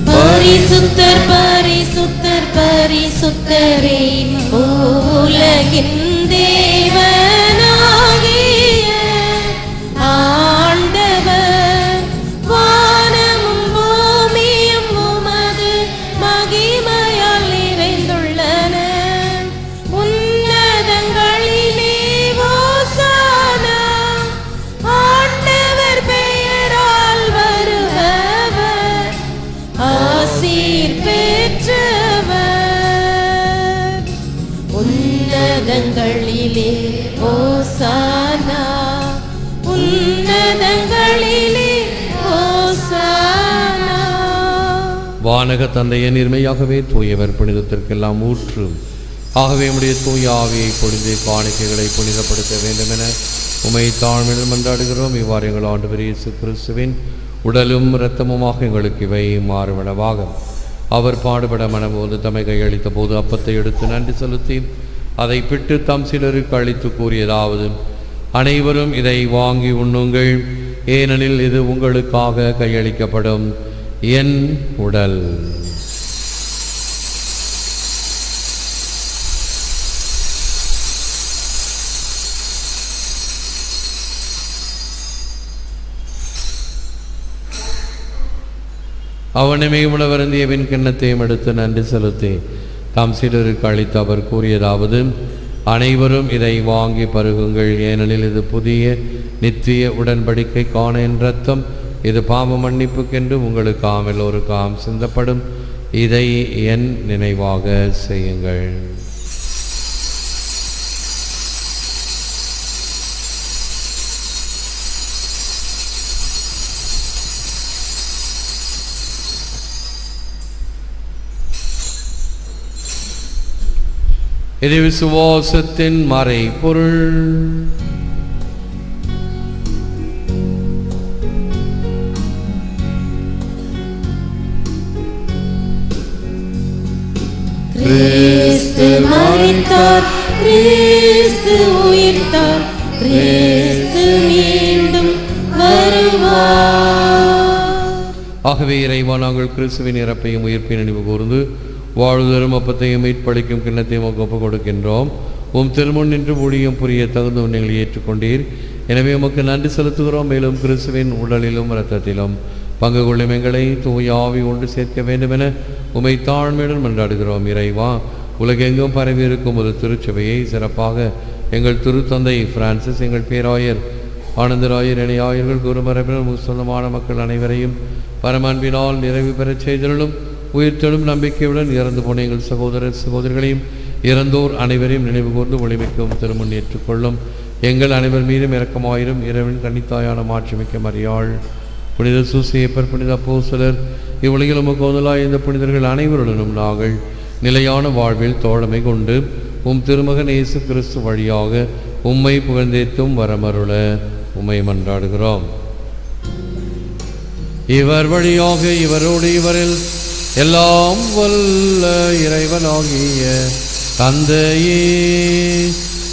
S6: பரிசுத்தர் பரிசுத்தர் பரிசுத்தரே, உலகின் தேவனாகிய ஆண்டவர், வானமும் பூமியும் உமது மகிமையால் நிறைந்துள்ளன. உன்னதங்களிலே ஓசானா, ஆண்டவர் பெயரால் வருபவர் ஆசீர் பெற்றவர். உன்னதங்களிலே ஓசானா, உன்னதங்களிலே ஓசானா.
S5: வானக தந்தைய நிர்மையாகவே தூயவர் புனிதத்திற்கெல்லாம் ஊற்று. ஆகவே உம்முடைய தூய ஆவியை பொழிந்து காணிக்கைகளை புனிதப்படுத்த வேண்டும் என உம்மை தாழ்மையுடன் மன்றாடுகிறோம். இவ்வாறு எங்கள் ஆண்டவர் இயேசு கிறிஸ்துவின் உடலும் இரத்தமுமாக எங்களுக்கு இவை மாறுவனவாக. அவர் பாடுபட மனமோது தம்மை கையளித்த போது அப்பத்தை எடுத்து நன்றி செலுத்தி அதை பிட்டு தம் சிலருக்கு அளித்து கூறியதாவது: அனைவரும் இதை வாங்கி உண்ணுங்கள், ஏனெனில் இது உங்களுக்காக கையளிக்கப்படும் என் உடல். அவனுமே உணவருந்தியவின் கிண்ணத்தையும் எடுத்து நன்றி செலுத்தி தாம் சிலருக்கு அளித்து அவர் கூறியதாவது: அனைவரும் இதை வாங்கி பருகுங்கள், ஏனெனில் இது புதிய நித்திய உடன்படிக்கைக்கான என் இரத்தம். இது பாவ மன்னிப்புக்கென்று உங்களுக்காம் எல்லோருக்காம் சிந்தப்படும். இதை என் நினைவாக செய்யுங்கள். இது விசுவாசத்தின் மறை பொருள்.
S6: கிறிஸ்து மரித்தார், கிறிஸ்து உயிர்த்தார், கிறிஸ்து மீண்டும் வருவார்.
S5: ஆகவே இறைவா, நாங்கள் கிறிஸ்துவின் இறப்பையும் உயிர்ப்பை நினைவு கூர்ந்து வாழ்தரும் அப்பத்தையும் மீட்பளிக்கும் கிண்ணத்தையும் ஒப்பு கொடுக்கின்றோம். உம் திருமுன் நின்று ஊழியம் புரிய தகுந்த நீங்கள் ஏற்றுக்கொண்டீர். எனவே உமக்கு நன்றி செலுத்துகிறோம். மேலும் கிறிஸ்துவின் உடலிலும் இரத்தத்திலும் பங்கு கொள்ளும் எங்களை தூய ஆவி ஒன்று சேர்க்க வேண்டும் என உமை தாழ்மையுடன் மன்றாடுகிறோம். இறைவா, உலகெங்கும் பரவி இருக்கும் ஒரு திருச்சபையை சிறப்பாக எங்கள் திருத்தந்தை பிரான்சிஸ், எங்கள் பேராயர் ஆனந்தராயர், இணையாயர்கள், குருமரபினர், சொந்தமான மக்கள் அனைவரையும் பரமன்பினால் நிறைவு பெறச் செய்தலும் உயிர்த்தெழும் நம்பிக்கையுடன் இறந்து போன எங்கள் சகோதரர் சகோதரிகளையும் இறந்தோர் அனைவரையும் நினைவு கூர்ந்து ஒளிமிக்கவும் திருமுன் ஏற்றுக்கொள்ளும். எங்கள் அனைவர் மீதும் இரக்கமாயிரும். இறைவன் கன்னித்தாயான மாட்சிமிக்க மரியாள், புனித சூசேப்பர், புனித அப்போஸ்தலர், இவ்வுலகில் உமக்கு முதலாய் இந்த புனிதர்கள் அனைவருடனும் நாங்கள் நிலையான வாழ்வில் தோழமை கொண்டு திருமகன் இயேசு கிறிஸ்து வழியாக உம்மை புகழ்ந்தேத்தும் வரமருள உம்மை மன்றாடுகிறோம். இவர் வழியாக இவரோடு இவரில் எல்லாம் வல்ல இறைவனாகிய தந்தையே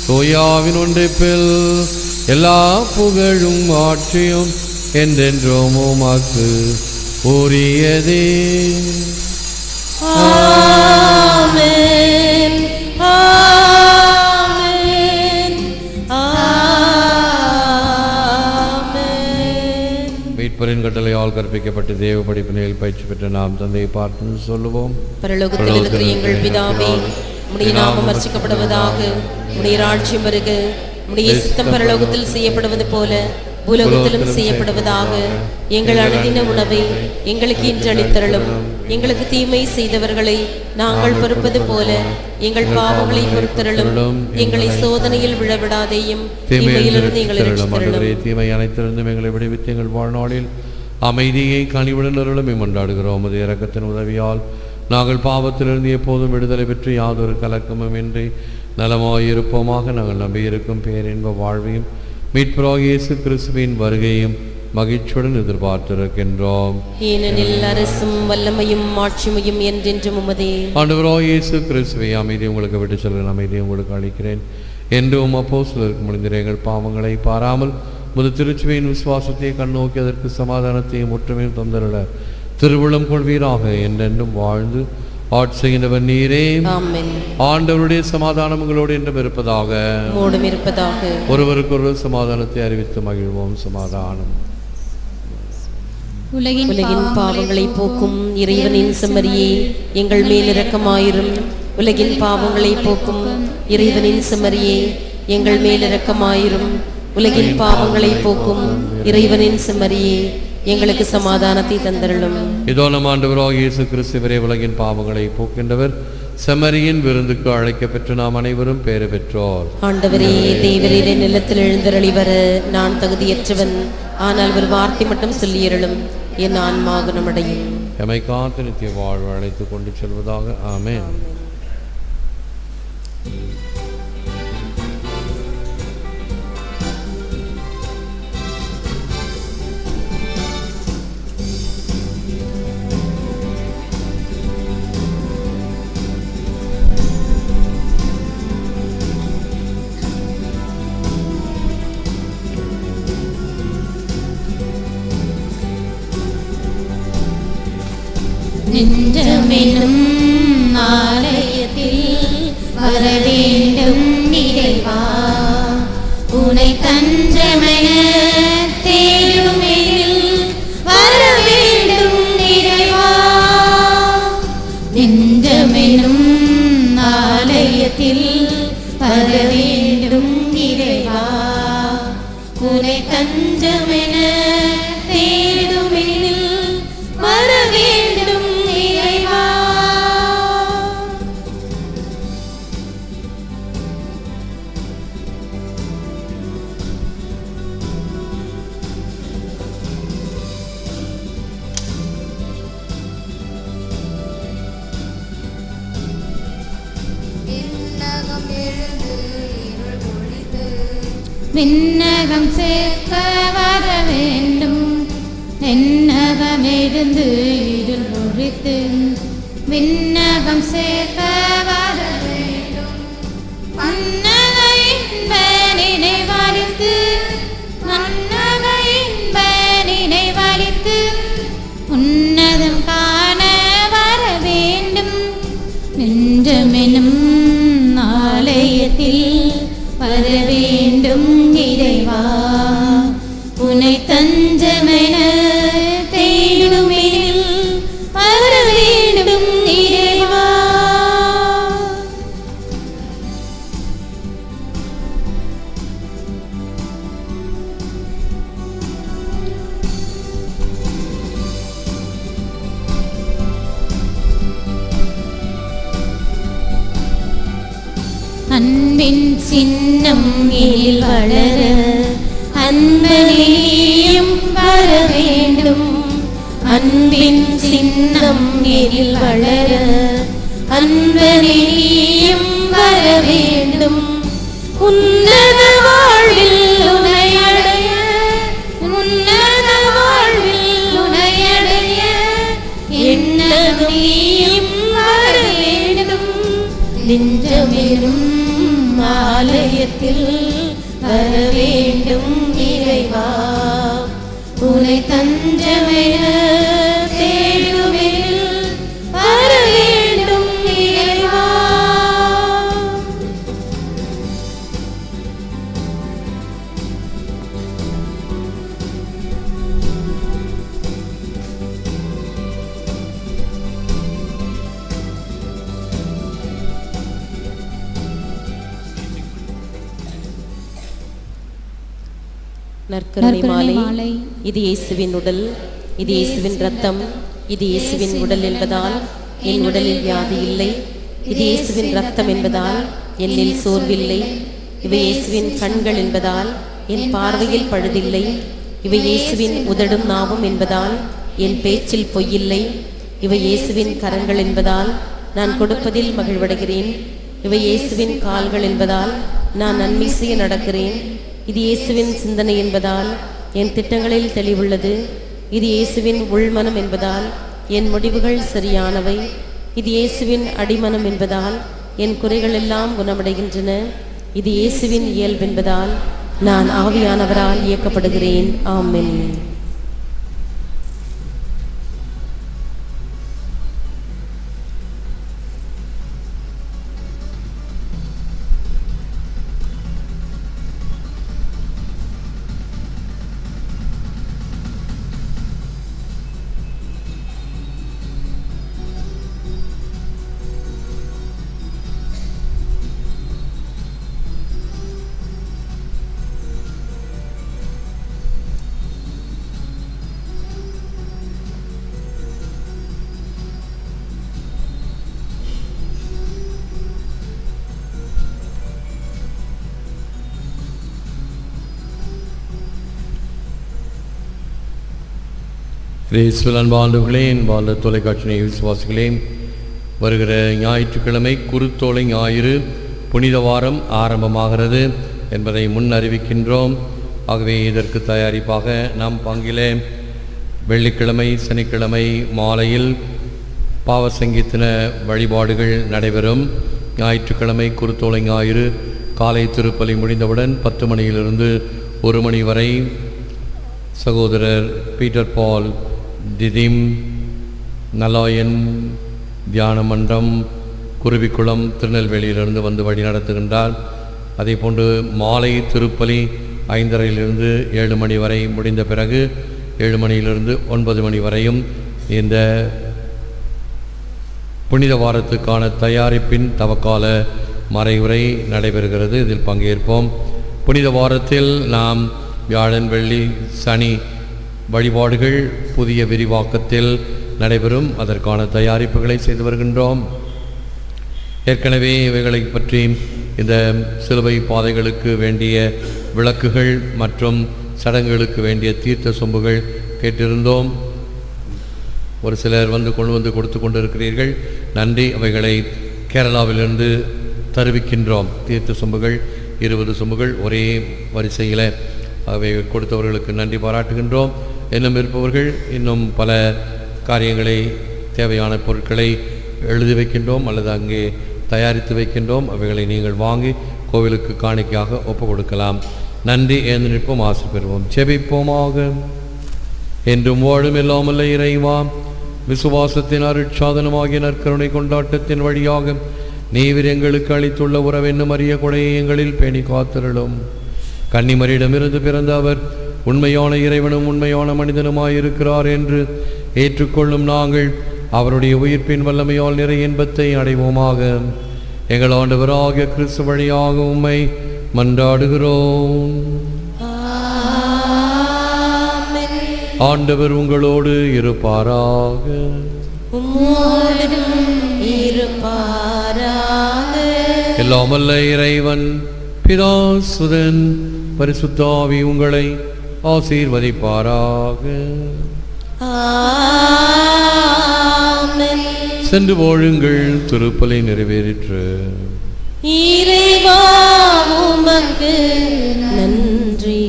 S5: தூயாவின் ஒன்றிப்பில் எல்லா புகழும் ஆட்சியும் என்றென்றும் உமக்கு உரியதே.
S6: ஆமென், ஆமென், ஆமென்.
S5: மீட்பரின் கட்டளையால் கற்பிக்கப்பட்டு தேவ படிப்பினையில் பயிற்சி பெற்ற நாம் தந்தையை பார்த்து சொல்லுவோம்.
S3: பரலோகத்தில் இருக்கிற எங்கள் பிதாவே, உம்முடைய நாமம் அர்ச்சிக்கப்படுவதாக, உம்முடைய ராஜ்யம் வருக, உம்முடைய சித்தம் பரலோகத்தில் செய்யப்படுவது போல உலகத்திலும் செய்யப்படுவதாக. எங்கள் அனுதின உணவை எங்களுக்கு இன்று அளித்தருளும். எங்களுக்கு தீமை செய்தவர்களை நாங்கள் பொறுப்பது போல எங்கள் பாவங்களை பொறுத்தருளும். எங்களை சோதனையில் விழவிடாதேயும், தீமையிலிருந்து எங்களை ரட்சித்தருளும்.
S5: தீமை அனைத்திலிருந்தும் எங்களை விடுவித்து எங்கள் வாழ்நாளில் அமைதியை கனிவுடன் அருளும் கொண்டாடுகிறோம். அது இரக்கத்தின் உதவியால் நாங்கள் பாவத்திலிருந்து எப்போதும் விடுதலை பெற்று யாதொரு கலக்கமும் இன்றி நலமாயிருப்போமாக. நாங்கள் நம்பியிருக்கும் பேரின்ப வாழ்வையும் மீட்பராகிய இயேசு கிறிஸ்துவின் வருகையும் மகிழ்ச்சியுடன் எதிர்பார்த்திருக்கின்றோம்.
S3: ஏனெனில் அரசும் வல்லமையும் ஆட்சிமையும் என்றென்றும் உமதே.
S5: ஆண்டவராகிய இயேசு கிறிஸ்துவை அமைதி உங்களுக்கு விட்டு செல்கிறேன், அமைதியை உங்களுக்கு அளிக்கிறேன் என்றும் அப்போஸ்தலருக்கு முடிந்த எங்கள் பாவங்களை பாராமல் முது திருச்சுவையின் விசுவாசத்தை கண்ணோக்கி அதற்கு சமாதானத்தையும் ஒற்றுமையும் தந்தருள திருவுளம் கொள்வீராக. என்றென்றும் வாழ்ந்து ஆட்சியினவர் நீரே.
S3: ஆமென்.
S5: ஆண்டவருடைய சமாதானம் உங்களோடு என்றும் இருப்பதாக.
S3: உம்மோடும் இருப்பதாக.
S5: ஒருவருக்கொருவர் சமாதானத்தை அறிவித்து மகிழ்வோம். சமாதானம்.
S3: உலகின் பாவங்களை போக்கும் இறைவனின் செம்மறியே, எங்கள் மேல் இரக்கமாயிரும். உலகின் பாவங்களை போக்கும் இறைவனின் செம்மறியே, எங்கள் மேல் இரக்கமாயிரும். உலகின் பாவங்களை போக்கும் இறைவனின் செம்மறியே, எங்களுக்கு சமாதானத்தை தந்தருளும்.
S5: இதோ நம் ஆண்டவராகிய இயேசு கிறிஸ்துவரே, உலகின் பாவங்களை போக்கின்றவர், செம்மறியின் விருந்துக்கு அழைக்கப்பெற்று நாம் அனைவரும் பேறு பெற்றோர்.
S3: ஆண்டவரே, தேவரீரை நிலத்தில் எழுந்தருளி வர நான் தகுதியற்றவன். ஆனால் ஒரு வார்த்தை மட்டும் சொல்லியருளும், என் ஆன்மா குணமடையும்.
S5: எமை காத்து நித்திய வாழ்வு அழைத்து கொண்டு செல்வதாக. ஆமென்.
S4: நெஞ்சமெனும் ஆலயத்தில் வர வேண்டும் இறைவா, உனை தஞ்சமென தேடுமெனில் வர வேண்டும் இறைவா. நெஞ்சமெனும் ஆலயத்தில் வர வேண்டும் இறைவா, உனை தஞ்சமென தேடுமெனில் வர வேண்டும் இறைவா. விண்ணகம் சேர்க்க வர வேண்டும், விண்ணகமிருந்து இருள் ஒழித்து. விண்ணகம் சேர்க்க வர வேண்டும், மன்னக இன்ப நினைவழித்து. மன்னக இன்ப நினைவழித்து, உன்னதம் காண வர வேண்டும். நெஞ்சமெனும் ஆலயத்தில் வர வேண்டும் இறைவா, உனை தஞ்சமென தேடுமெனில் வர வேண்டும் இறைவா. அன்பின் சின்னம் எழில் வளர அன்பனையும் வர வேண்டும். அன்பின் சின்னம் எழில் வளர அன்பனையும் வர வேண்டும். உன்னத வாழ்வில் உனை அடைய உன்னத வாழ்வில் உனை அடைய என்னதும் நீயும் வர வேண்டும். நெஞ்சமெனும் ஆலயத்தில் வர வேண்டும் இறைவா. உனை தஞ்சமென தேடுவேன் வர வேண்டும் இறைவா.
S3: நற்கருணை மாலை. இது இயேசுவின் உடல், இது இயேசுவின் இரத்தம், இது இயேசுவின் உடல் என்பதால் என் உடலில் வியாதி இல்லை. இது இயேசுவின் இரத்தம் என்பதால் என்னில் சோர்வில்லை. இவை இயேசுவின் கண்கள் என்பதால் என் பார்வையில் பழுதில்லை. இவை இயேசுவின் உதடும் நாவும் என்பதால் என் பேச்சில் பொய்யில்லை. இவை இயேசுவின் கரங்கள் என்பதால் நான் கொடுப்பதில் மகிழ்வடைகிறேன். இவை இயேசுவின் கால்கள் என்பதால் நான் நன்மை செய்ய நடக்கிறேன். இது இயேசுவின் சிந்தனை என்பதால் என் திட்டங்களில் தெளிவுள்ளது. இது இயேசுவின் உள்மனம் என்பதால் என் முடிவுகள் சரியானவை. இது இயேசுவின் அடிமனம் என்பதால் என் குறைகள் எல்லாம் குணமடைகின்றன. இது இயேசுவின் இயல்பென்பதால் நான் ஆவியானவரால் இயக்கப்படுகிறேன். ஆமென்.
S5: இயேசுவில் அன்பார்ந்தவர்களே, அன்பார்ந்த தொலைக்காட்சி விசுவாசிகளே, வருகிற ஞாயிற்றுக்கிழமை குருத்தோலை ஞாயிறு புனித வாரம் ஆரம்பமாகிறது என்பதை முன் அறிவிக்கின்றோம். ஆகவே இதற்கு தயாரிப்பாக நம் பங்கிலே வெள்ளிக்கிழமை சனிக்கிழமை மாலையில் பாவசங்கீர்த்தன வழிபாடுகள் நடைபெறும். ஞாயிற்றுக்கிழமை குருத்தோலை ஞாயிறு காலை திருப்பலி முடிந்தவுடன் 10 மணியிலிருந்து 1 மணி வரை சகோதரர் பீட்டர் பால் திதிம் நலாயன் தியான மன்றம் குருவிக்குளம் திருநெல்வேலியிலிருந்து வந்து வழி நடத்துகின்றார். அதே போன்று மாலை திருப்பலி 5:30 7 மணி வரை முடிந்த பிறகு 7 மணியிலிருந்து 9 மணி வரையும் இந்த புனித வாரத்துக்கான தயாரிப்பின் தவக்கால மறைவுரை நடைபெறுகிறது. இதில் பங்கேற்போம். புனித வாரத்தில் நாம் வியாழன் வெள்ளி சனி வழிபாடுகள் புதிய விரிவாக்கத்தில் நடைபெறும். அதற்கான தயாரிப்புகளை செய்து வருகின்றோம். ஏற்கனவே இவைகளை பற்றி இந்த சிலுவை பாதைகளுக்கு வேண்டிய விளக்குகள் மற்றும் சடங்குகளுக்கு வேண்டிய தீர்த்த சொம்புகள் கேட்டிருந்தோம். ஒரு சிலர் கொண்டு வந்து கொடுத்து கொண்டிருக்கிறீர்கள். நன்றி. அவைகளை கேரளாவிலிருந்து தருவிக்கின்றோம். தீர்த்த சொம்புகள் 20 சொம்புகள் ஒரே வரிசையில் அவை கொடுத்தவர்களுக்கு நன்றி பாராட்டுகின்றோம். இன்னும் இருப்பவர்கள் இன்னும் பல காரியங்களை தேவையான பொருட்களை எழுதி வைக்கின்றோம் அல்லது அங்கே தயாரித்து வைக்கின்றோம். அவைகளை நீங்கள் வாங்கி கோவிலுக்கு காணிக்கையாக ஒப்பு கொடுக்கலாம். நன்றி. ஏந்து நிற்போம், ஆசை பெறுவோம். ஜெபிப்போமாக. என்றும் வாழும் இல்லாமல்ல இறைவா, விசுவாசத்தின் அருட்சாதனமாகிய நற்கருணை கொண்டாட்டத்தின் வழியாக நீர் எங்களுக்கு அளித்துள்ள உறவென்னும் அரிய கொடையை எங்களில் பேணி காத்திரளும். கன்னிமரியிடமிருந்து பிறந்த அவர் உண்மையான இறைவனும் உண்மையான மனிதனுமாயிருக்கிறார் என்று ஏற்றுக்கொள்ளும் நாங்கள் அவருடைய உயிர்ப்பின் வல்லமையால் நிறைய இன்பத்தை அடைவோமாக. எங்கள் ஆண்டவராகிய கிறிஸ்து வழியாக உம்மை மன்றாடுகிறோம். ஆண்டவர் உங்களோடு இருப்பாராக. எல்லாம் வல்ல இறைவன் பிதா சுதன் பரிசுத்த ஆவி உங்களை ஆசீர்வதிப்பாராக.
S6: ஆமென்.
S5: சென்று வாழுங்கள், திருப்பலி நிறைவேறிற்று.
S6: இறைவா உமக்கு நன்றி.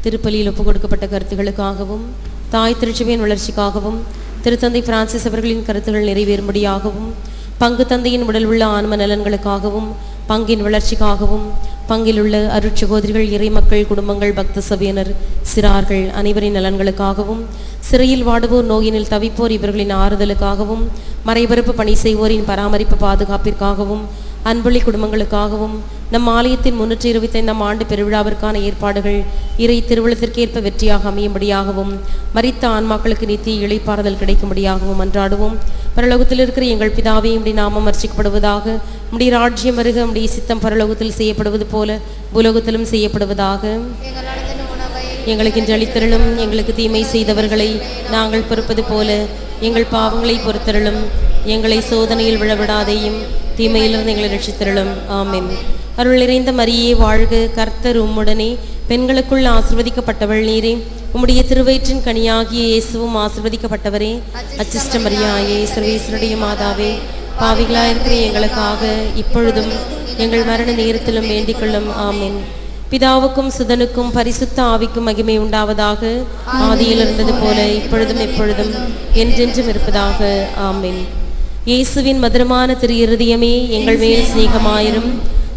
S6: திருப்பலியில் ஒப்புக் கொடுக்கப்பட்ட கருத்துகளுக்காகவும் தாய் திருச்சபையின் வளர்ச்சிக்காகவும் திருத்தந்தை பிரான்சிஸ் அவர்களின் கருத்துகள் நிறைவேறும்படியாகவும் பங்கு தந்தையின் உடல் உள்ள ஆன்ம நலன்களுக்காகவும் பங்கின் வளர்ச்சிக்காகவும் பங்கில் உள்ள அருட்சகோதரிகள், இறைமக்கள், குடும்பங்கள், பக்த சபையினர், சிறார்கள் அனைவரின் நலன்களுக்காகவும் சிறையில் வாடுவோர், நோயினில் தவிப்போர் இவர்களின் ஆறுதலுக்காகவும் மறைபரப்பு பணி செய்வோரின் பராமரிப்பு பாதுகாப்பிற்காகவும் அன்பொழி குடும்பங்களுக்காகவும் நம் ஆலயத்தின் 325 ஆண்டு பெருவிழாவிற்கான ஏற்பாடுகள் இறை திருவிழத்திற்கேற்ப வெற்றியாக அமையும்படியாகவும் மரித்த ஆன்மாக்களுக்கு நித்திய இளைப்பாறுதல் கிடைக்கும்படியாகவும் அன்றாடுவோம். பரலோகத்தில் இருக்கிற எங்கள் பிதாவே, உம்முடைய நாமம் அர்ச்சிக்கப்படுவதாக. உம்முடைய ராஜ்யம் வருக. உம்முடைய சித்தம் பரலோகத்தில் செய்யப்படுவது போல பூலோகத்திலும் செய்யப்படுவதாக. எங்களுக்கு இன்று அளித்தருளும். எங்களுக்கு தீமை செய்தவர்களை நாங்கள் பொறுப்பது போல எங்கள் பாவங்களை பொறுத்தருளும். எங்களை சோதனையில் விழவிடாதேயும் தீமையிலிருந்து எங்களை ரட்சித்தருளும். ஆமென். அருள் நிறைந்த மரியே வாழ்க, கர்த்தர் உம்முடனே, பெண்களுக்குள் ஆசிர்வதிக்கப்பட்டவள் நீரே. உம்முடைய திருவயிற்றின் கனியாகிய இயேசுவும் ஆசிர்வதிக்கப்பட்டவரே. அச்சிஷ்ட மரியாயே, சர்வேஸ்வருடைய மாதாவே, பாவிகளாயிருக்கிற எங்களுக்காக இப்பொழுதும் எங்கள் மரண நேரத்திலும் வேண்டிக் கொள்ளும். ஆமென். பிதாவுக்கும் சுதனுக்கும் பரிசுத்த ஆவிக்கும் மகிமை உண்டாவதாக. ஆதியில் இருந்தது போல இப்பொழுதும் எப்பொழுதும் என்றென்றும் இருப்பதாக. ஆமென். இயேசுவின் மதுரமான திரு இருதயமே எங்கள் மேல் சிநேகமாயிரும்.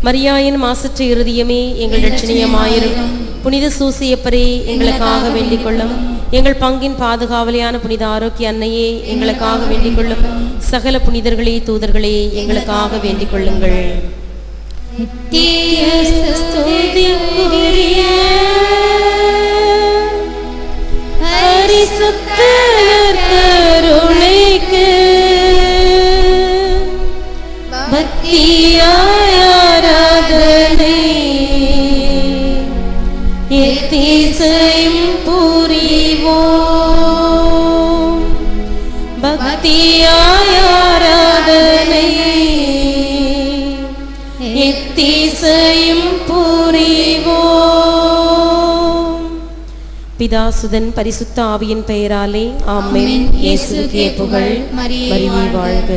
S6: மரியாயின் மாசற்ற இருதயமே எங்கள் இரட்சணியமாயிரும். புனித சூசியப்பரே எங்களுக்காக வேண்டிக் கொள்ளும். எங்கள் பங்கின் பாதுகாவலியான புனித ஆரோக்கிய அன்னையே எங்களுக்காக வேண்டிக் கொள்ளும். சகல புனிதர்களே, தூதர்களே எங்களுக்காக வேண்டிக் கொள்ளுங்கள். கருணைக்கு பக்தியாய் ஆராதனை எத்திசையும் புரிவோம். பக்தியாய் ஆராதனை எத்திசையும் புரிவோம். பிதாசுதன் பரிசுத்த ஆவியின் பெயராலே ஆமென். இயேசுவுக்கே புகழ். மரியே வாழ்க.